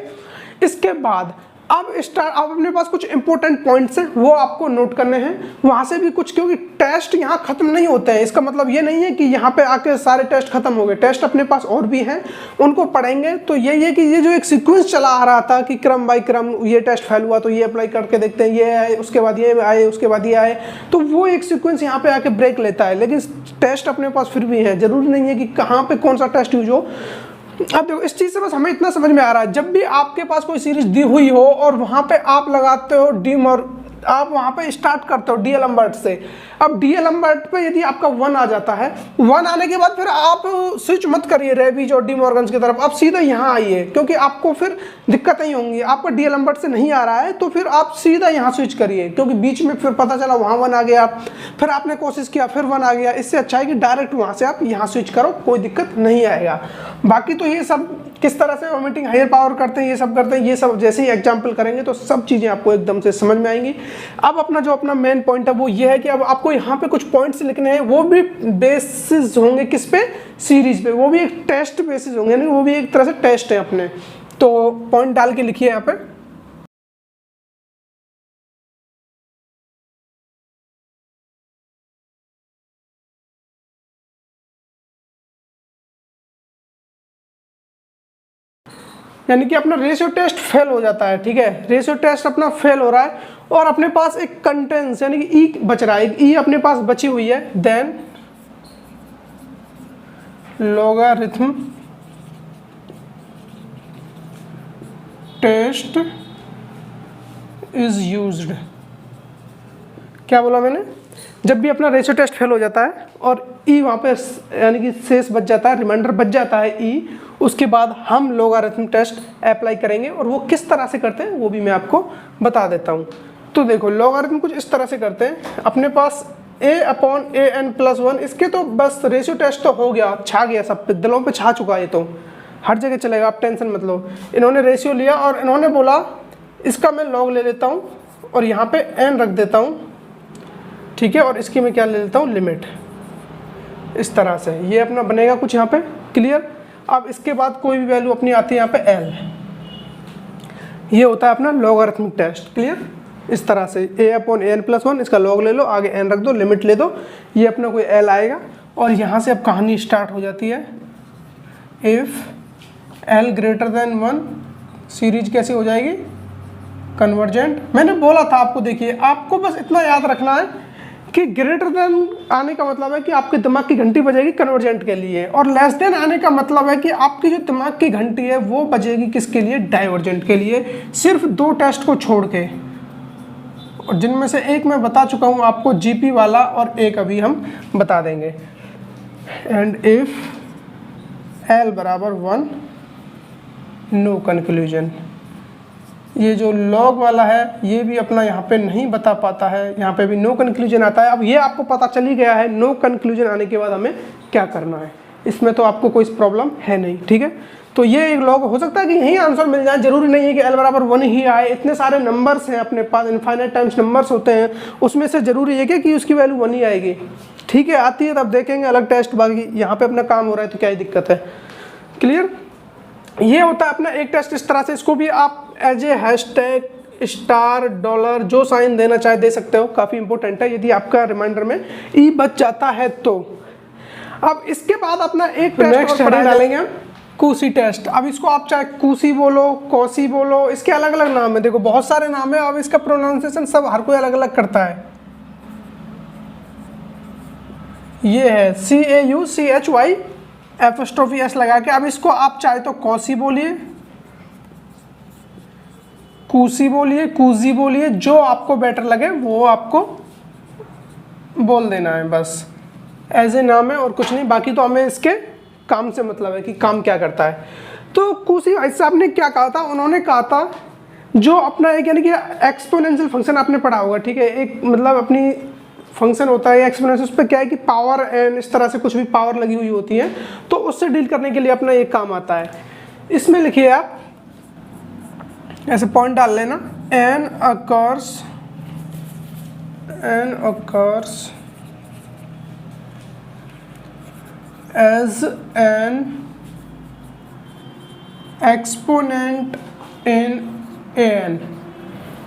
इसके बाद अब अपने पास कुछ इंपॉर्टेंट पॉइंट्स हैं वो आपको नोट करने हैं वहाँ से भी कुछ, क्योंकि टेस्ट यहाँ खत्म नहीं होते हैं। इसका मतलब ये नहीं है कि यहाँ पे आके सारे टेस्ट खत्म हो गए, टेस्ट अपने पास और भी हैं, उनको पढ़ेंगे। तो यही है कि ये जो एक सीक्वेंस चला आ रहा था कि क्रम बाय क्रम ये टेस्ट फेल हुआ तो ये अप्लाई करके देखते हैं, ये आए उसके बाद ये आए उसके बाद ये आए, तो वो एक सीक्वेंस यहाँ पे आके ब्रेक लेता है। लेकिन टेस्ट अपने पास फिर भी है, जरूरी नहीं है कि कहाँ पे कौन सा टेस्ट यूज हो। अब देखो इस चीज़ से बस हमें इतना समझ में आ रहा है, जब भी आपके पास कोई सीरीज दी हुई हो और वहाँ पे आप लगाते हो आप वहाँ पे स्टार्ट करते हो DAlembert से। अब DAlembert पे यदि आपका 1 आ जाता है, 1 आने के बाद फिर आप स्विच मत करिए रेबीज और डी मॉर्गन्स की तरफ, आप सीधा यहाँ आइए, क्योंकि आपको फिर दिक्कत नहीं होंगी। आपका DAlembert से नहीं आ रहा है तो फिर आप सीधा यहाँ स्विच करिए, क्योंकि बीच में फिर पता चला वहाँ 1 आ गया, फिर आपने कोशिश किया फिर 1 आ गया। इससे अच्छा है कि डायरेक्ट वहाँ से आप यहाँ स्विच करो, कोई दिक्कत नहीं आएगा। बाकी तो ये सब किस तरह से ओमिटिंग हायर पावर करते हैं, ये सब करते हैं, ये सब जैसे ही एग्जाम्पल करेंगे तो सब चीज़ें आपको एकदम से समझ में आएंगी। अब अपना मेन पॉइंट है वो ये है कि अब आपको यहाँ पे कुछ पॉइंट्स लिखने हैं, वो भी बेसिस होंगे किस पे, सीरीज पे, वो भी एक टेस्ट बेसिस होंगे, यानी वो भी एक तरह से टेस्ट है अपने। तो पॉइंट डाल के लिखिए यहाँ पे। यानी कि अपना रेशियो टेस्ट फेल हो जाता है, ठीक है, रेशियो टेस्ट अपना फेल हो रहा है और अपने पास एक कंटेंस यानी कि ई बच रहा है, ई अपने पास बची हुई है, then logarithm test is used. क्या बोला मैंने, जब भी अपना रेशियो टेस्ट फेल हो जाता है और ई वहाँ पे यानी कि शेष बच जाता है, रिमाइंडर बच जाता है ई, उसके बाद हम लॉगरिथम टेस्ट अप्लाई करेंगे और वो किस तरह से करते हैं वो भी मैं आपको बता देता हूँ। तो देखो लॉगरिथम कुछ इस तरह से करते हैं, अपने पास a/an+1, इसके तो बस रेशियो टेस्ट तो हो गया, छा गया, सब पे दिलों पे छा चुका, ये तो हर जगह चलेगा, आप टेंशन मत लो। इन्होंने रेशियो लिया और इन्होंने बोला इसका मैं लॉग ले लेता हूँ और यहाँ पे n रख देता हूँ, ठीक है, और इसकी मैं क्या ले लेता हूँ, लिमिट। इस तरह से ये अपना बनेगा कुछ यहाँ पे, क्लियर। अब इसके बाद कोई भी वैल्यू अपनी आती है यहाँ पे l, ये होता है अपना लॉगरिथमिक टेस्ट, क्लियर। इस तरह से a/an+1, इसका लॉग ले लो, आगे n रख दो, लिमिट ले दो, ये अपना कोई l आएगा और यहाँ से अब कहानी स्टार्ट हो जाती है। इफ़ l > 1, सीरीज कैसी हो जाएगी, कन्वर्जेंट। मैंने बोला था आपको, देखिए आपको बस इतना याद रखना है कि ग्रेटर देन आने का मतलब है कि आपके दिमाग की घंटी बजेगी कन्वर्जेंट के लिए, और लेस देन आने का मतलब है कि आपकी जो दिमाग की घंटी है वो बजेगी किसके लिए, डाइवर्जेंट के लिए, सिर्फ 2 टेस्ट को छोड़ के, और जिनमें से एक मैं बता चुका हूँ आपको जीपी वाला, और एक अभी हम बता देंगे। And if l = 1, no conclusion. ये जो लॉग वाला है ये भी अपना यहाँ पे नहीं बता पाता है, यहाँ पे भी नो कंक्लूजन आता है। अब ये आपको पता चल ही गया है नो कंक्लूजन आने के बाद हमें क्या करना है, इसमें तो आपको कोई प्रॉब्लम है नहीं, ठीक है। तो ये एक लॉग हो सकता है कि यही आंसर मिल जाए, जरूरी नहीं है कि l = 1 ही आए, इतने सारे नंबर्स हैं अपने पास, इनफाइनाइट टाइम्स नंबर्स होते हैं, उसमें से जरूरी है कि उसकी वैल्यू 1 ही आएगी, ठीक है। आती है तब देखेंगे अलग टेस्ट, बाकी यहाँ पे अपना काम हो रहा है तो क्या ही दिक्कत है, क्लियर। ये होता है अपना एक टेस्ट इस तरह से, इसको भी आप एज ए हैशटैग $, जो साइन देना चाहे दे सकते हो, काफ़ी इंपॉर्टेंट है यदि आपका रिमाइंडर में ई बच जाता है तो। अब इसके बाद अपना एक टेस्ट और डालेंगे हम, कूसी टेस्ट। अब इसको आप चाहे कूसी बोलो, कौसी बोलो, इसके अलग अलग नाम है, देखो बहुत सारे नाम है, अब इसका प्रोनाउंसिएशन सब हर कोई अलग अलग करता है। ये है CAUCHY' लगा के। अब इसको आप चाहे तो कौसी बोलिए, कूसी बोलिए, कूजी बोलिए, जो आपको बेटर लगे वो आपको बोल देना है, बस एज ए नाम है और कुछ नहीं। बाकी तो हमें इसके काम से मतलब है कि काम क्या करता है। तो कूसी भाई साहब ने क्या कहा था, उन्होंने कहा था जो अपना एक यानी कि एक्सपोनेंशियल फंक्शन आपने पढ़ा होगा, ठीक है, एक मतलब अपनी फंक्शन होता है एक्सपोनेंशियल, उस पर क्या है कि पावर एंड इस तरह से कुछ भी पावर लगी हुई होती है, तो उससे डील करने के लिए अपना एक काम आता है। इसमें लिखिए आप ऐसे पॉइंट डाल लेना, n occurs as an exponent in an।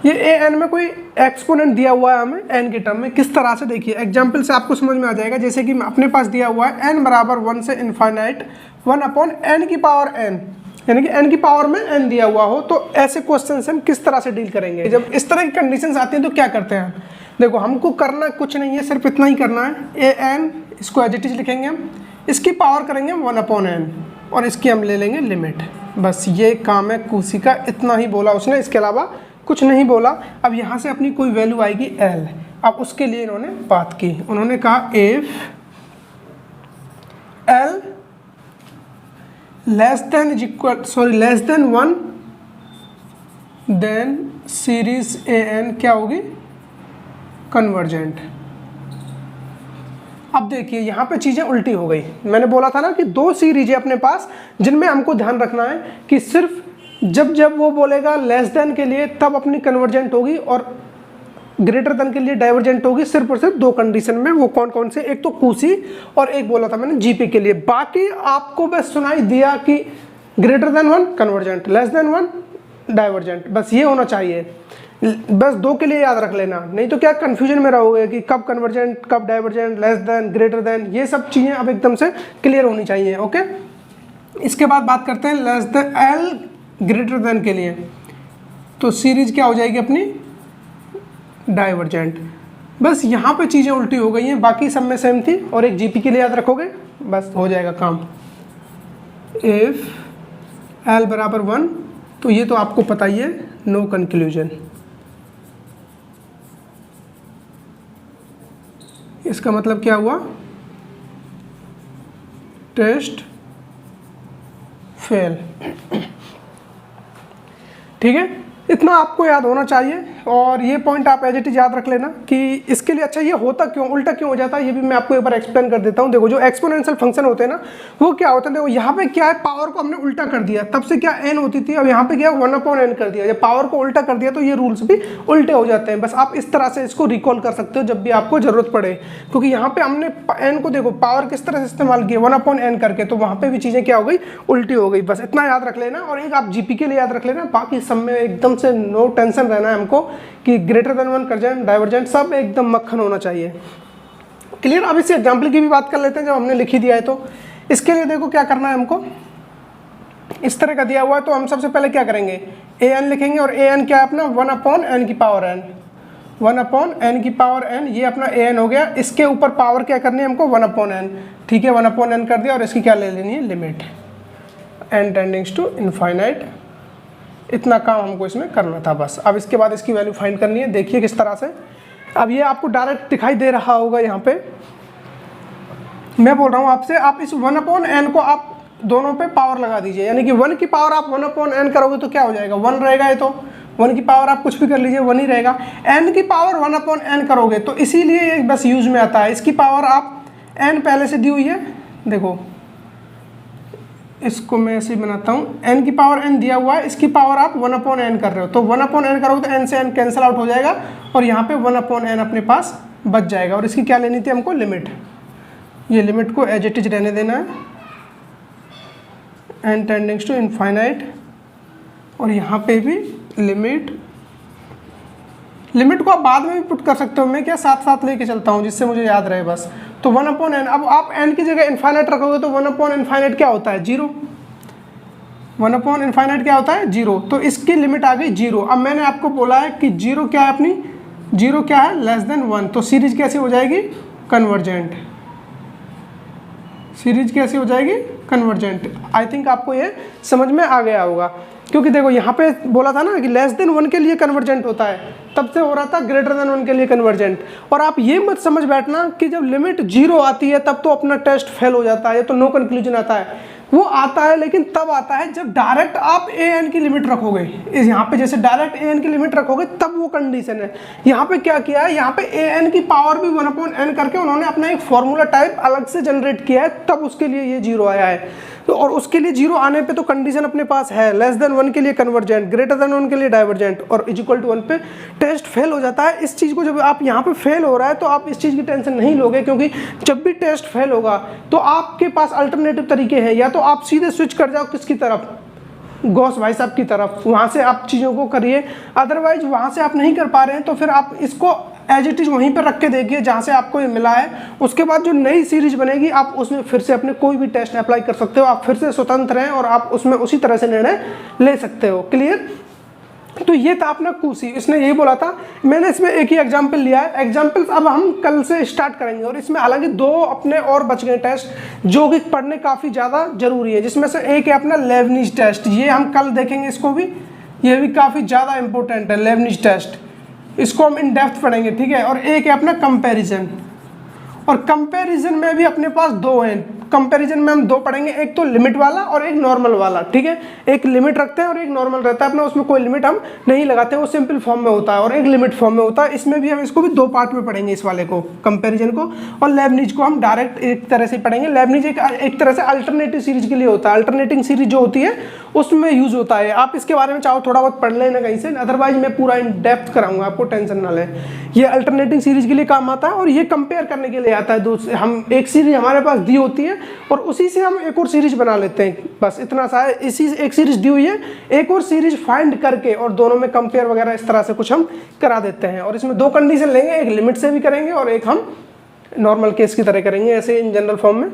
ये an में कोई एक्सपोनेंट दिया हुआ है हमें n के टर्म में, किस तरह से देखिए एग्जाम्पल से आपको समझ में आ जाएगा। जैसे कि अपने पास दिया हुआ है n = 1 से इनफाइनाइट 1/n⁴n, यानी कि n की पावर में n दिया हुआ हो, तो ऐसे क्वेश्चन से हम किस तरह से डील करेंगे। जब इस तरह की कंडीशंस आती हैं तो क्या करते हैं, देखो हमको करना कुछ नहीं है, सिर्फ इतना ही करना है, an इसको एज इट इज लिखेंगे हम, इसकी पावर करेंगे 1/n और इसकी हम ले लेंगे लिमिट, बस ये काम है कूसी का। इतना ही बोला उसने, इसके अलावा कुछ नहीं बोला। अब यहाँ से अपनी कोई वैल्यू आएगी l, अब उसके लिए इन्होंने बात की, उन्होंने कहा if l less than 1 then series an क्या होगी, कन्वर्जेंट। अब देखिए यहाँ पे चीज़ें उल्टी हो गई। मैंने बोला था ना कि दो सीरीज है अपने पास जिनमें हमको ध्यान रखना है कि सिर्फ जब जब वो बोलेगा लेस देन के लिए तब अपनी कन्वर्जेंट होगी और ग्रेटर देन के लिए डाइवर्जेंट होगी, सिर्फ और सिर्फ दो कंडीशन में। वो कौन कौन से, एक तो कूसी और एक बोला था मैंने जीपी के लिए। बाकी आपको बस सुनाई दिया कि greater than 1 convergent, less than 1 divergent, बस ये होना चाहिए। बस दो के लिए याद रख लेना, नहीं तो क्या कन्फ्यूजन में रहोगे कि कब कन्वर्जेंट कब divergent, less than greater than, ये सब चीज़ें अब एकदम से क्लियर होनी चाहिए। ओके, इसके बाद बात करते हैं less than L greater then के लिए। तो सीरीज क्या हो जाएगी अपनी, डाइवर्जेंट। बस यहाँ पे चीज़ें उल्टी हो गई हैं, बाकी सब में सेम थी। और एक जीपी के लिए याद रखोगे, बस हो जाएगा काम। इफ एल बराबर 1, तो ये तो आपको पता ही है, नो कंक्लूजन। इसका मतलब क्या हुआ, टेस्ट फेल। ठीक है, इतना आपको याद होना चाहिए। और ये पॉइंट आप एज इट इज याद रख लेना कि इसके लिए। अच्छा, ये होता क्यों, उल्टा क्यों हो जाता है, ये भी मैं आपको एक बार एक्सप्लेन कर देता हूँ। देखो, जो एक्सपोनेंशियल फंक्शन होते हैं ना, वो क्या होता है, देखो यहाँ पे क्या है, पावर को हमने उल्टा कर दिया। तब से क्या n होती थी, अब यहाँ पे क्या 1/n कर दिया। जब पावर को उल्टा कर दिया तो ये रूल्स भी उल्टे हो जाते हैं। बस आप इस तरह से इसको रिकॉल कर सकते हो जब भी आपको जरूरत पड़े, क्योंकि यहाँ पे हमने n को, देखो पावर किस तरह से इस्तेमाल किया, 1/n करके, तो वहाँ पे भी चीज़ें क्या हो गई, उल्टी हो गई। बस इतना याद रख लेना। और एक आप जीपी के लिए याद रख लेना, बाकी सब में एकदम से नो टेंशन रहना है हमको कि ग्रेटर देन 1 कंवर्जेंट डाइवर्जेंट सब एकदम मक्खन होना चाहिए। क्लियर। अब इस एग्जाम्पल की भी बात कर लेते हैं, जब हमने लिखी दिया है तो इसके लिए देखो क्या करना है हमको। इस तरह का दिया हुआ है तो हम सबसे पहले क्या करेंगे, an लिखेंगे। और an क्या है अपना, 1/n की पावर n, 1/n की पावर n, ये अपना an हो गया। इसके ऊपर पावर क्या करनी है हमको, 1/n। ठीक है, 1/n कर दिया। और इसकी क्या ले लेनी है, limit n tendings to infinite. इतना काम हमको इसमें करना था बस। अब इसके बाद इसकी वैल्यू फाइंड करनी है। देखिए किस तरह से, अब ये आपको डायरेक्ट दिखाई दे रहा होगा। यहाँ पे मैं बोल रहा हूँ आपसे, आप इस 1/n को आप दोनों पे पावर लगा दीजिए, यानी कि 1 की पावर आप 1/n करोगे तो क्या हो जाएगा, 1 रहेगा। ये तो 1 की पावर आप कुछ भी कर लीजिए, 1 ही रहेगा। n की पावर 1/n करोगे तो इसीलिए ये बस यूज में आता है। इसकी पावर आप n पहले से दी हुई है, देखो इसको मैं ऐसे ही बनाता हूँ, n की पावर n दिया हुआ है, इसकी पावर आप 1/n कर रहे हो, तो 1/n करोगे तो n से n कैंसिल आउट हो जाएगा और यहाँ पे 1/n अपने पास बच जाएगा। और इसकी क्या लेनी थी हमको, लिमिट। ये लिमिट को एज इट इज रहने देना है, n टेंडिंग्स टू इनफाइनाइट। और यहाँ पे भी लिमिट, लिमिट को आप बाद में भी पुट कर सकते हो, मैं क्या साथ साथ लेके चलता हूँ जिससे मुझे याद रहे बस। तो 1/n, अब आप n की जगह इनफाइनाइट रखोगे तो 1/इनफाइनाइट क्या होता है, 0। 1/इनफाइनाइट क्या होता है, 0। तो इसकी लिमिट आ गई 0। अब मैंने आपको बोला है कि 0 क्या है अपनी, 0 क्या है, लेस देन 1। तो सीरीज कैसी हो जाएगी, कन्वर्जेंट। सीरीज कैसी हो जाएगी, कन्वर्जेंट। आई थिंक आपको ये समझ में आ गया होगा, क्योंकि देखो यहाँ पे बोला था ना कि लेस देन 1 के लिए कन्वर्जेंट होता है, तब से हो रहा था ग्रेटर देन 1 के लिए कन्वर्जेंट। और आप ये मत समझ बैठना कि जब लिमिट 0 आती है तब तो अपना टेस्ट फेल हो जाता है, तो नो कंक्लूजन आता है। वो आता है लेकिन तब आता है जब डायरेक्ट आप an की लिमिट रखोगे। इस यहाँ पे जैसे डायरेक्ट an की लिमिट रखोगे तब वो कंडीशन है। यहाँ पे क्या किया है, यहाँ पे an की पावर भी 1/n करके उन्होंने अपना एक फॉर्मूला टाइप अलग से जनरेट किया है, तब उसके लिए ये 0 आया है। तो और उसके लिए 0 आने पे तो कंडीशन अपने पास है, लेस देन 1 के लिए कन्वर्जेंट, ग्रेटर देन 1 के लिए डाइवर्जेंट और इक्वल टू 1 पे टेस्ट फेल हो जाता है। इस चीज़ को जब आप यहाँ पे फेल हो रहा है तो आप इस चीज़ की टेंशन नहीं लोगे, क्योंकि जब भी टेस्ट फेल होगा तो आपके पास अल्टरनेटिव तरीके हैं। या तो आप सीधे स्विच कर जाओ किसकी तरफ, गॉस भाई साहब की तरफ, वहाँ से आप चीज़ों को करिए। अदरवाइज वहाँ से आप नहीं कर पा रहे हैं तो फिर आप इसको एज इट इज वहीं पर रख के देखिए जहाँ से आपको ये मिला है। उसके बाद जो नई सीरीज बनेगी आप उसमें फिर से अपने कोई भी टेस्ट अप्लाई कर सकते हो, आप फिर से स्वतंत्र हैं और आप उसमें उसी तरह से निर्णय ले सकते हो। क्लियर। तो ये था अपना कूसी, इसने यही बोला था। मैंने इसमें एक ही एग्जाम्पल लिया है, एग्जाम्पल्स अब हम कल से स्टार्ट करेंगे। और इसमें हालांकि 2 अपने और बच गए टेस्ट जो कि पढ़ने काफ़ी ज़्यादा जरूरी है, जिसमें से एक है अपना लेबनिज टेस्ट, ये हम कल देखेंगे इसको भी, ये भी काफ़ी ज़्यादा इंपॉर्टेंट है लेबनिज टेस्ट, इसको हम इन डेप्थ पढ़ेंगे। ठीक है। और एक है अपना कंपैरिजन, और कंपैरिजन में भी अपने पास 2 हैं, कंपैरिजन में हम दो पढ़ेंगे, एक तो लिमिट वाला और एक नॉर्मल वाला, ठीक है। एक लिमिट रखते हैं और एक नॉर्मल रहता है अपना, उसमें कोई लिमिट हम नहीं लगाते, वो सिंपल फॉर्म में होता है, और एक लिमिट फॉर्म में होता है। इसमें भी हम इसको भी दो पार्ट में पढ़ेंगे, इस वाले को कंपैरिजन को, और लेबनिज को हम डायरेक्ट एक तरह से पढ़ेंगे। लेबनिज एक तरह से अल्टरनेटिव सीरीज के लिए होता है, अल्टरनेटिंग सीरीज जो होती है उसमें यूज होता है। आप इसके बारे में चाहो थोड़ा बहुत पढ़ लेना कहीं से, अदरवाइज मैं पूरा इन डेप्थ कराऊंगा, आपको टेंशन ना लें। ये अल्टरनेटिंग सीरीज के लिए काम आता है और ये कंपेयर करने के लिए आता है। हम एक सीरीज हमारे पास दी होती है और उसी से हम एक और सीरीज बना लेते हैं, बस इतना सा है। इसी एक सीरीज दी हुई है, एक और सीरीज फाइंड करके और दोनों में कंपेयर वगैरह इस तरह से कुछ हम करा देते हैं। और इसमें दो कंडीशन लेंगे, एक लिमिट से भी करेंगे और एक हम नॉर्मल केस की तरह करेंगे, ऐसे इन जनरल फॉर्म में।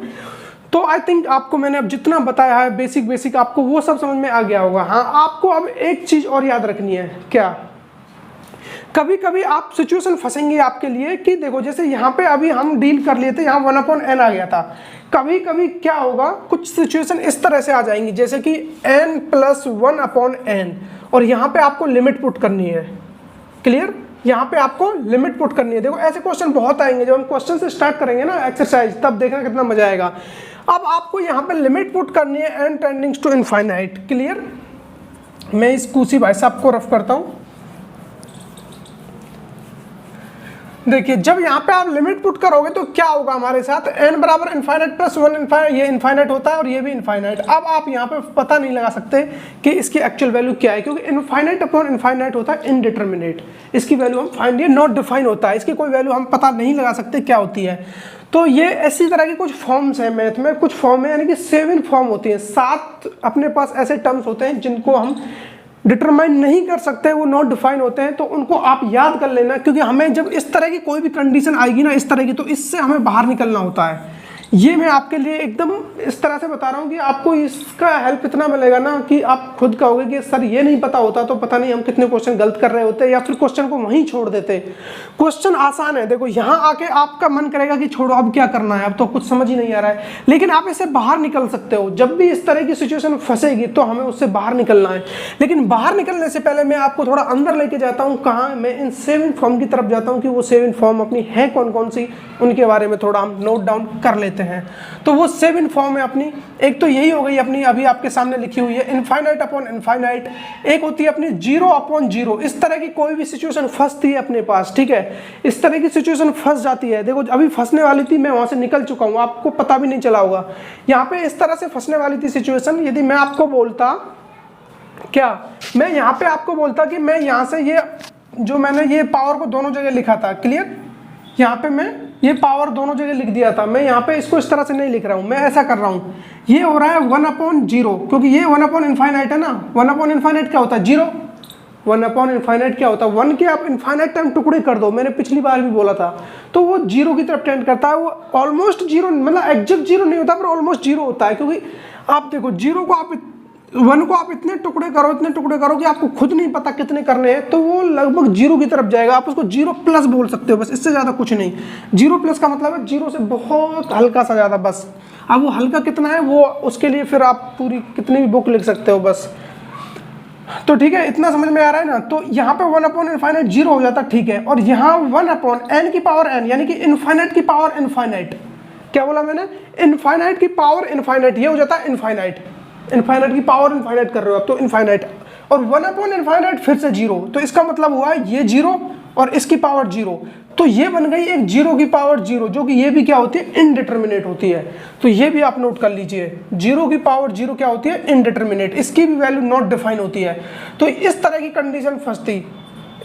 तो आई थिंक आपको मैंने अब जितना बताया है बेसिक आपको वो सब समझ में आ गया होगा। हाँ, आपको अब एक चीज और याद रखनी है। क्या? कभी कभी आप सिचुएशन फंसेंगे आपके लिए कि देखो, जैसे यहाँ पे अभी हम डील कर लिए थे, यहाँ 1/n आ गया था। कभी कभी क्या होगा, कुछ सिचुएशन इस तरह से आ जाएंगी जैसे कि n + 1/n, और यहाँ पे आपको लिमिट पुट करनी है। क्लियर? यहाँ पे आपको लिमिट पुट करनी है। देखो ऐसे क्वेश्चन बहुत आएंगे, जब हम क्वेश्चन से स्टार्ट करेंगे ना एक्सरसाइज, तब देखना कितना मजा आएगा। अब आपको यहाँ पे लिमिट पुट करनी है n tendings to infinite. Clear? मैं इस कुसी भाई साहब को रफ करता हूँ। देखिए, जब यहाँ पे आप लिमिट पुट करोगे तो क्या होगा हमारे साथ, n बराबर इनफाइनाइट + 1 इनफाइनाइट, ये इनफाइनाइट होता है और ये भी इनफाइनाइट। अब आप यहाँ पे पता नहीं लगा सकते कि इसकी एक्चुअल वैल्यू क्या है, क्योंकि इनफाइनाइट अपॉन इनफाइनाइट होता है इनडिटर्मिनेट। इसकी वैल्यू हम फाइंड, ये नॉट डिफाइन होता है, इसकी कोई वैल्यू हम पता नहीं लगा सकते क्या होती है। तो ये ऐसी तरह की कुछ फॉर्म्स हैं मैथ में, कुछ फॉर्म है यानी कि 7 फॉर्म होती हैं, 7 अपने पास ऐसे टर्म्स होते हैं जिनको हम डिटरमाइन नहीं कर सकते, वो नॉट डिफाइन होते हैं। तो उनको आप याद कर लेना, क्योंकि हमें जब इस तरह की कोई भी कंडीशन आएगी ना इस तरह की, तो इससे हमें बाहर निकलना होता है। ये मैं आपके लिए एकदम इस तरह से बता रहा हूँ कि आपको इसका हेल्प इतना मिलेगा ना कि आप खुद कहोगे कि सर ये नहीं पता होता तो पता नहीं हम कितने क्वेश्चन गलत कर रहे होते, या फिर क्वेश्चन को वहीं छोड़ देते। क्वेश्चन आसान है, देखो यहाँ आके आपका मन करेगा कि छोड़ो अब क्या करना है, अब तो कुछ समझ ही नहीं आ रहा है, लेकिन आप इससे बाहर निकल सकते हो। जब भी इस तरह की सिचुएशन फंसेगी तो हमें उससे बाहर निकलना है। लेकिन बाहर निकलने से पहले मैं आपको थोड़ा अंदर लेके जाता हूँ। कहाँ? मैं इन 7 फॉर्म की तरफ जाता हूँ कि वो 7 फॉर्म अपनी है कौन कौन सी, उनके बारे में थोड़ा हम नोट डाउन कर लेते हैं। तो वो 7 फॉर्म है अपनी, एक तो यही हो गई अपनी अभी आपके सामने लिखी हुई है, इनफाइनाइट अपॉन इनफाइनाइट। एक होती है अपनी 0/0। इस तरह की कोई भी सिचुएशन फंसती है अपने पास, ठीक है, इस तरह की सिचुएशन फंस जाती है। देखो अभी फंसने वाली थी, मैं वहां से निकल चुका हूँ, आपको पता भी नहीं चला होगा। यहाँ पे इस तरह से फंसने वाली थी सिचुएशन। यदि मैं आपको बोलता, क्या मैं यहाँ पे आपको बोलता कि मैं यहाँ से ये जो मैंने ये पावर को दोनों जगह लिखा था, क्लियर, यहाँ पे मैं ये पावर दोनों जगह लिख दिया था, मैं यहाँ पे इसको इस तरह से नहीं लिख रहा हूँ, मैं ऐसा कर रहा हूँ। ये हो रहा है 1/0, क्योंकि ये 1/इनफाइनाइट है ना। 1/इनफाइनाइट क्या होता है? 0। 1/इनफाइनाइट क्या होता है? 1 के आप इनफाइनाइट टाइम टुकड़े कर दो, मैंने पिछली बार भी बोला था, तो वो 0 की तरफ टेंड करता है। वो ऑलमोस्ट 0, मतलब एग्जैक्ट 0 नहीं होता पर ऑलमोस्ट 0 होता है, क्योंकि आप देखो 0 को आप 1 को आप इतने टुकड़े करो कि आपको खुद नहीं पता कितने करने हैं, तो वो लगभग 0 की तरफ जाएगा। आप उसको 0+ बोल सकते हो, बस इससे ज़्यादा कुछ नहीं। 0+ का मतलब है 0 से बहुत हल्का सा ज़्यादा, बस। अब वो हल्का कितना है, वो उसके लिए फिर आप पूरी कितनी भी बुक लिख सकते हो, बस। तो ठीक है, इतना समझ में आ रहा है ना। तो यहाँ पे 1/इनफाइनाइट 0 हो जाता, ठीक है, और यहाँ 1/n की पावर n, यानी कि इनफाइनाइट की पावर इनफाइनाइट। क्या बोला मैंने? इनफाइनाइट की पावर इनफाइनाइट, ये हो जाता है इनफाइनाइट। इनफाइनाइट की पावर इनफाइनाइट कर रहे हो आप, तो इनफाइनाइट, और 1/इनफाइनाइट फिर से 0, तो इसका मतलब हुआ ये 0 और इसकी पावर 0, तो ये बन गई एक 0 की पावर 0, जो कि ये भी क्या होती है? इनडिटर्मिनेट होती है। तो ये भी आप नोट कर लीजिए, 0 की पावर 0 क्या होती है? इनडिटर्मिनेट। इसकी भी वैल्यू नॉट डिफाइन होती है। तो इस तरह की कंडीशन फंसती,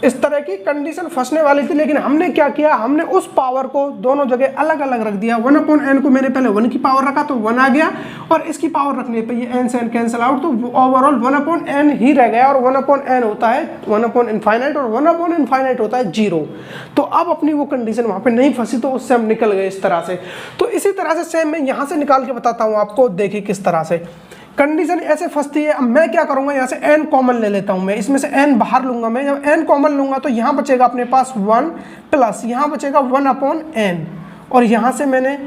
इस तरह की कंडीशन फंसने वाली थी, लेकिन हमने क्या किया, हमने उस पावर को दोनों जगह अलग अलग रख दिया। 1/n को मैंने पहले 1 की पावर रखा तो 1 आ गया, और इसकी पावर रखने पे ये n से n कैंसिल आउट, तो ओवरऑल 1/n ही रह गया। और 1/n होता है 1/इनफाइनाइट, और 1/इनफाइनाइट होता है 0। तो अब अपनी वो कंडीशन वहाँ पे नहीं फंसी, तो उससे हम निकल गए इस तरह से। तो इसी तरह से सेम मैं यहाँ से निकाल के बताता हूँ आपको, देखिए किस तरह से कंडीशन ऐसे फंसती है। अब मैं क्या करूंगा, यहाँ से n कॉमन ले लेता हूं, मैं इसमें से n बाहर लूंगा। मैं जब n कॉमन लूंगा तो यहाँ बचेगा अपने पास 1 प्लस यहाँ बचेगा 1/n, और यहाँ से मैंने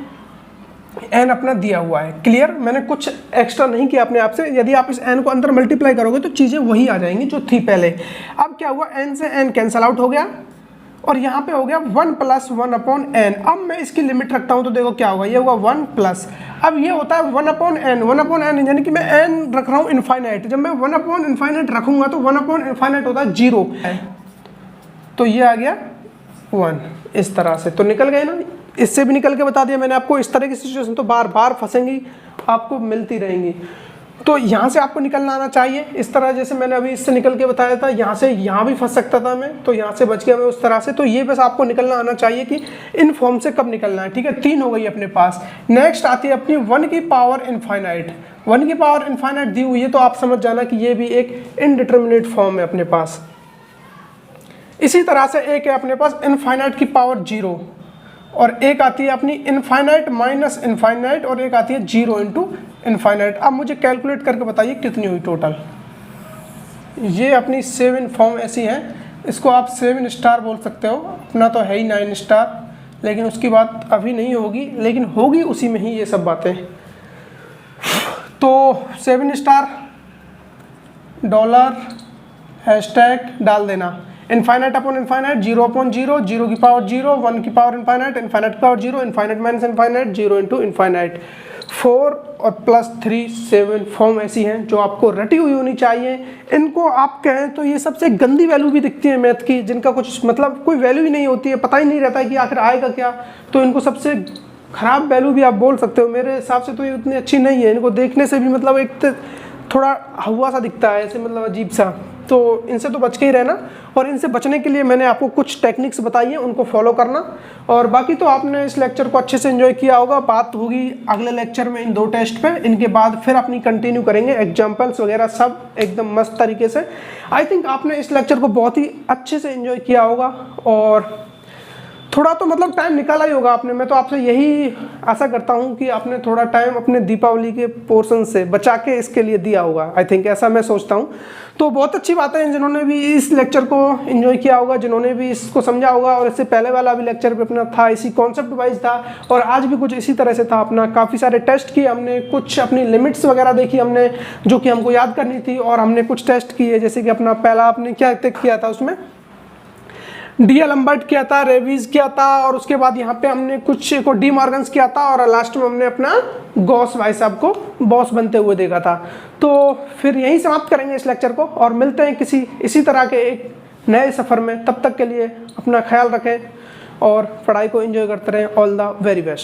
n अपना दिया हुआ है। क्लियर? मैंने कुछ एक्स्ट्रा नहीं किया अपने आप से। यदि आप इस n को अंदर मल्टीप्लाई करोगे तो चीज़ें वही आ जाएंगी जो थी पहले। अब क्या हुआ, n से n कैंसल आउट हो गया, और यहाँ पे हो गया 1 + 1/n। अब मैं इसकी लिमिट रखता हूँ तो देखो क्या होगा, ये होगा 1 प्लस, अब ये होता है 1/n, 1/n यानी कि मैं n रख रहा हूँ इनफाइनाइट। जब मैं 1/∞ रखूँगा तो 1/∞ होता है 0, तो ये आ गया 1 इस तरह से। तो निकल गए ना, इससे भी निकल के बता दिया मैंने आपको। इस तरह की सिचुएशन तो बार बार फंसेंगी, आपको मिलती रहेंगी। तो यहाँ से आपको निकलना आना चाहिए इस तरह, जैसे मैंने अभी इससे निकल के बताया था। यहाँ से यहाँ भी फंस सकता था मैं, तो यहाँ से बच गया मैं उस तरह से। तो ये बस आपको निकलना आना चाहिए कि इन फॉर्म से कब निकलना है, ठीक है। 3 हो गई अपने पास। नेक्स्ट आती है अपनी 1 की पावर इनफाइनाइट। 1 की पावर इनफाइनाइट दी हुई है तो आप समझ जाना कि ये भी एक इनडिटर्मिनेट फॉर्म है अपने पास। इसी तरह से एक है अपने पास इनफाइनाइट की पावर 0, और एक आती है अपनी इनफाइनाइट माइनस इनफाइनाइट, और एक आती है 0 × इनफाइनाइट। अब मुझे कैलकुलेट करके बताइए कितनी हुई टोटल। ये अपनी 7 फॉर्म ऐसी हैं, इसको आप 7 स्टार बोल सकते हो। अपना तो है ही 9 स्टार, लेकिन उसकी बात अभी नहीं होगी, लेकिन होगी उसी में ही ये सब बातें। तो 7 स्टार डॉलर हैशटैग डाल देना, इनफाइनाइट अपॉन इनफाइनाइट, 0/0, 0 की पावर 0, 1 की पावर इनफाइनाइट, इनफाइनाइट की power 0, infinite minus infinite, 0 × infinite. 4 और +3 7 फॉर्म ऐसी हैं जो आपको रटी हुई होनी चाहिए। इनको आप कहें तो ये सबसे गंदी वैल्यू भी दिखती है मैथ की, जिनका कुछ मतलब कोई वैल्यू ही नहीं होती है, पता ही नहीं रहता है कि आखिर आएगा क्या। तो इनको सबसे ख़राब वैल्यू भी आप बोल सकते हो। मेरे हिसाब से तो ये उतनी अच्छी नहीं है, इनको देखने से भी मतलब एक तो थोड़ा हवा सा दिखता है ऐसे, मतलब अजीब सा। तो इनसे तो बच के ही रहना, और इनसे बचने के लिए मैंने आपको कुछ टेक्निक्स बताई हैं, उनको फॉलो करना। और बाकी तो आपने इस लेक्चर को अच्छे से एंजॉय किया होगा। बात होगी अगले लेक्चर में इन 2 टेस्ट पे, इनके बाद फिर अपनी कंटिन्यू करेंगे एग्जाम्पल्स वगैरह सब एकदम मस्त तरीके से। आई थिंक आपने इस लेक्चर को बहुत ही अच्छे से एंजॉय किया होगा, और थोड़ा तो मतलब टाइम निकाला ही होगा आपने। मैं तो आपसे यही आशा करता हूँ कि आपने थोड़ा टाइम अपने दीपावली के पोर्शन से बचा के इसके लिए दिया होगा। आई थिंक ऐसा मैं सोचता हूँ। तो बहुत अच्छी बात है जिन्होंने भी इस लेक्चर को एंजॉय किया होगा, जिन्होंने भी इसको समझा होगा। और इससे पहले वाला भी लेक्चर भी अपना था, इसी कॉन्सेप्ट वाइज था, और आज भी कुछ इसी तरह से था अपना। काफ़ी सारे टेस्ट किए हमने, कुछ अपनी लिमिट्स वगैरह देखी हमने जो कि हमको याद करनी थी, और हमने कुछ टेस्ट किए। जैसे कि अपना पहला आपने क्या किया था, उसमें डी लंबर्ट किया था, रेवीज किया था, और उसके बाद यहाँ पे हमने कुछ को डी मॉर्गन्स किया था, और लास्ट में हमने अपना गॉस भाई साहब को बॉस बनते हुए देखा था। तो फिर यहीं समाप्त करेंगे इस लेक्चर को, और मिलते हैं किसी इसी तरह के एक नए सफ़र में। तब तक के लिए अपना ख्याल रखें और पढ़ाई को एंजॉय करते रहें। All the very best.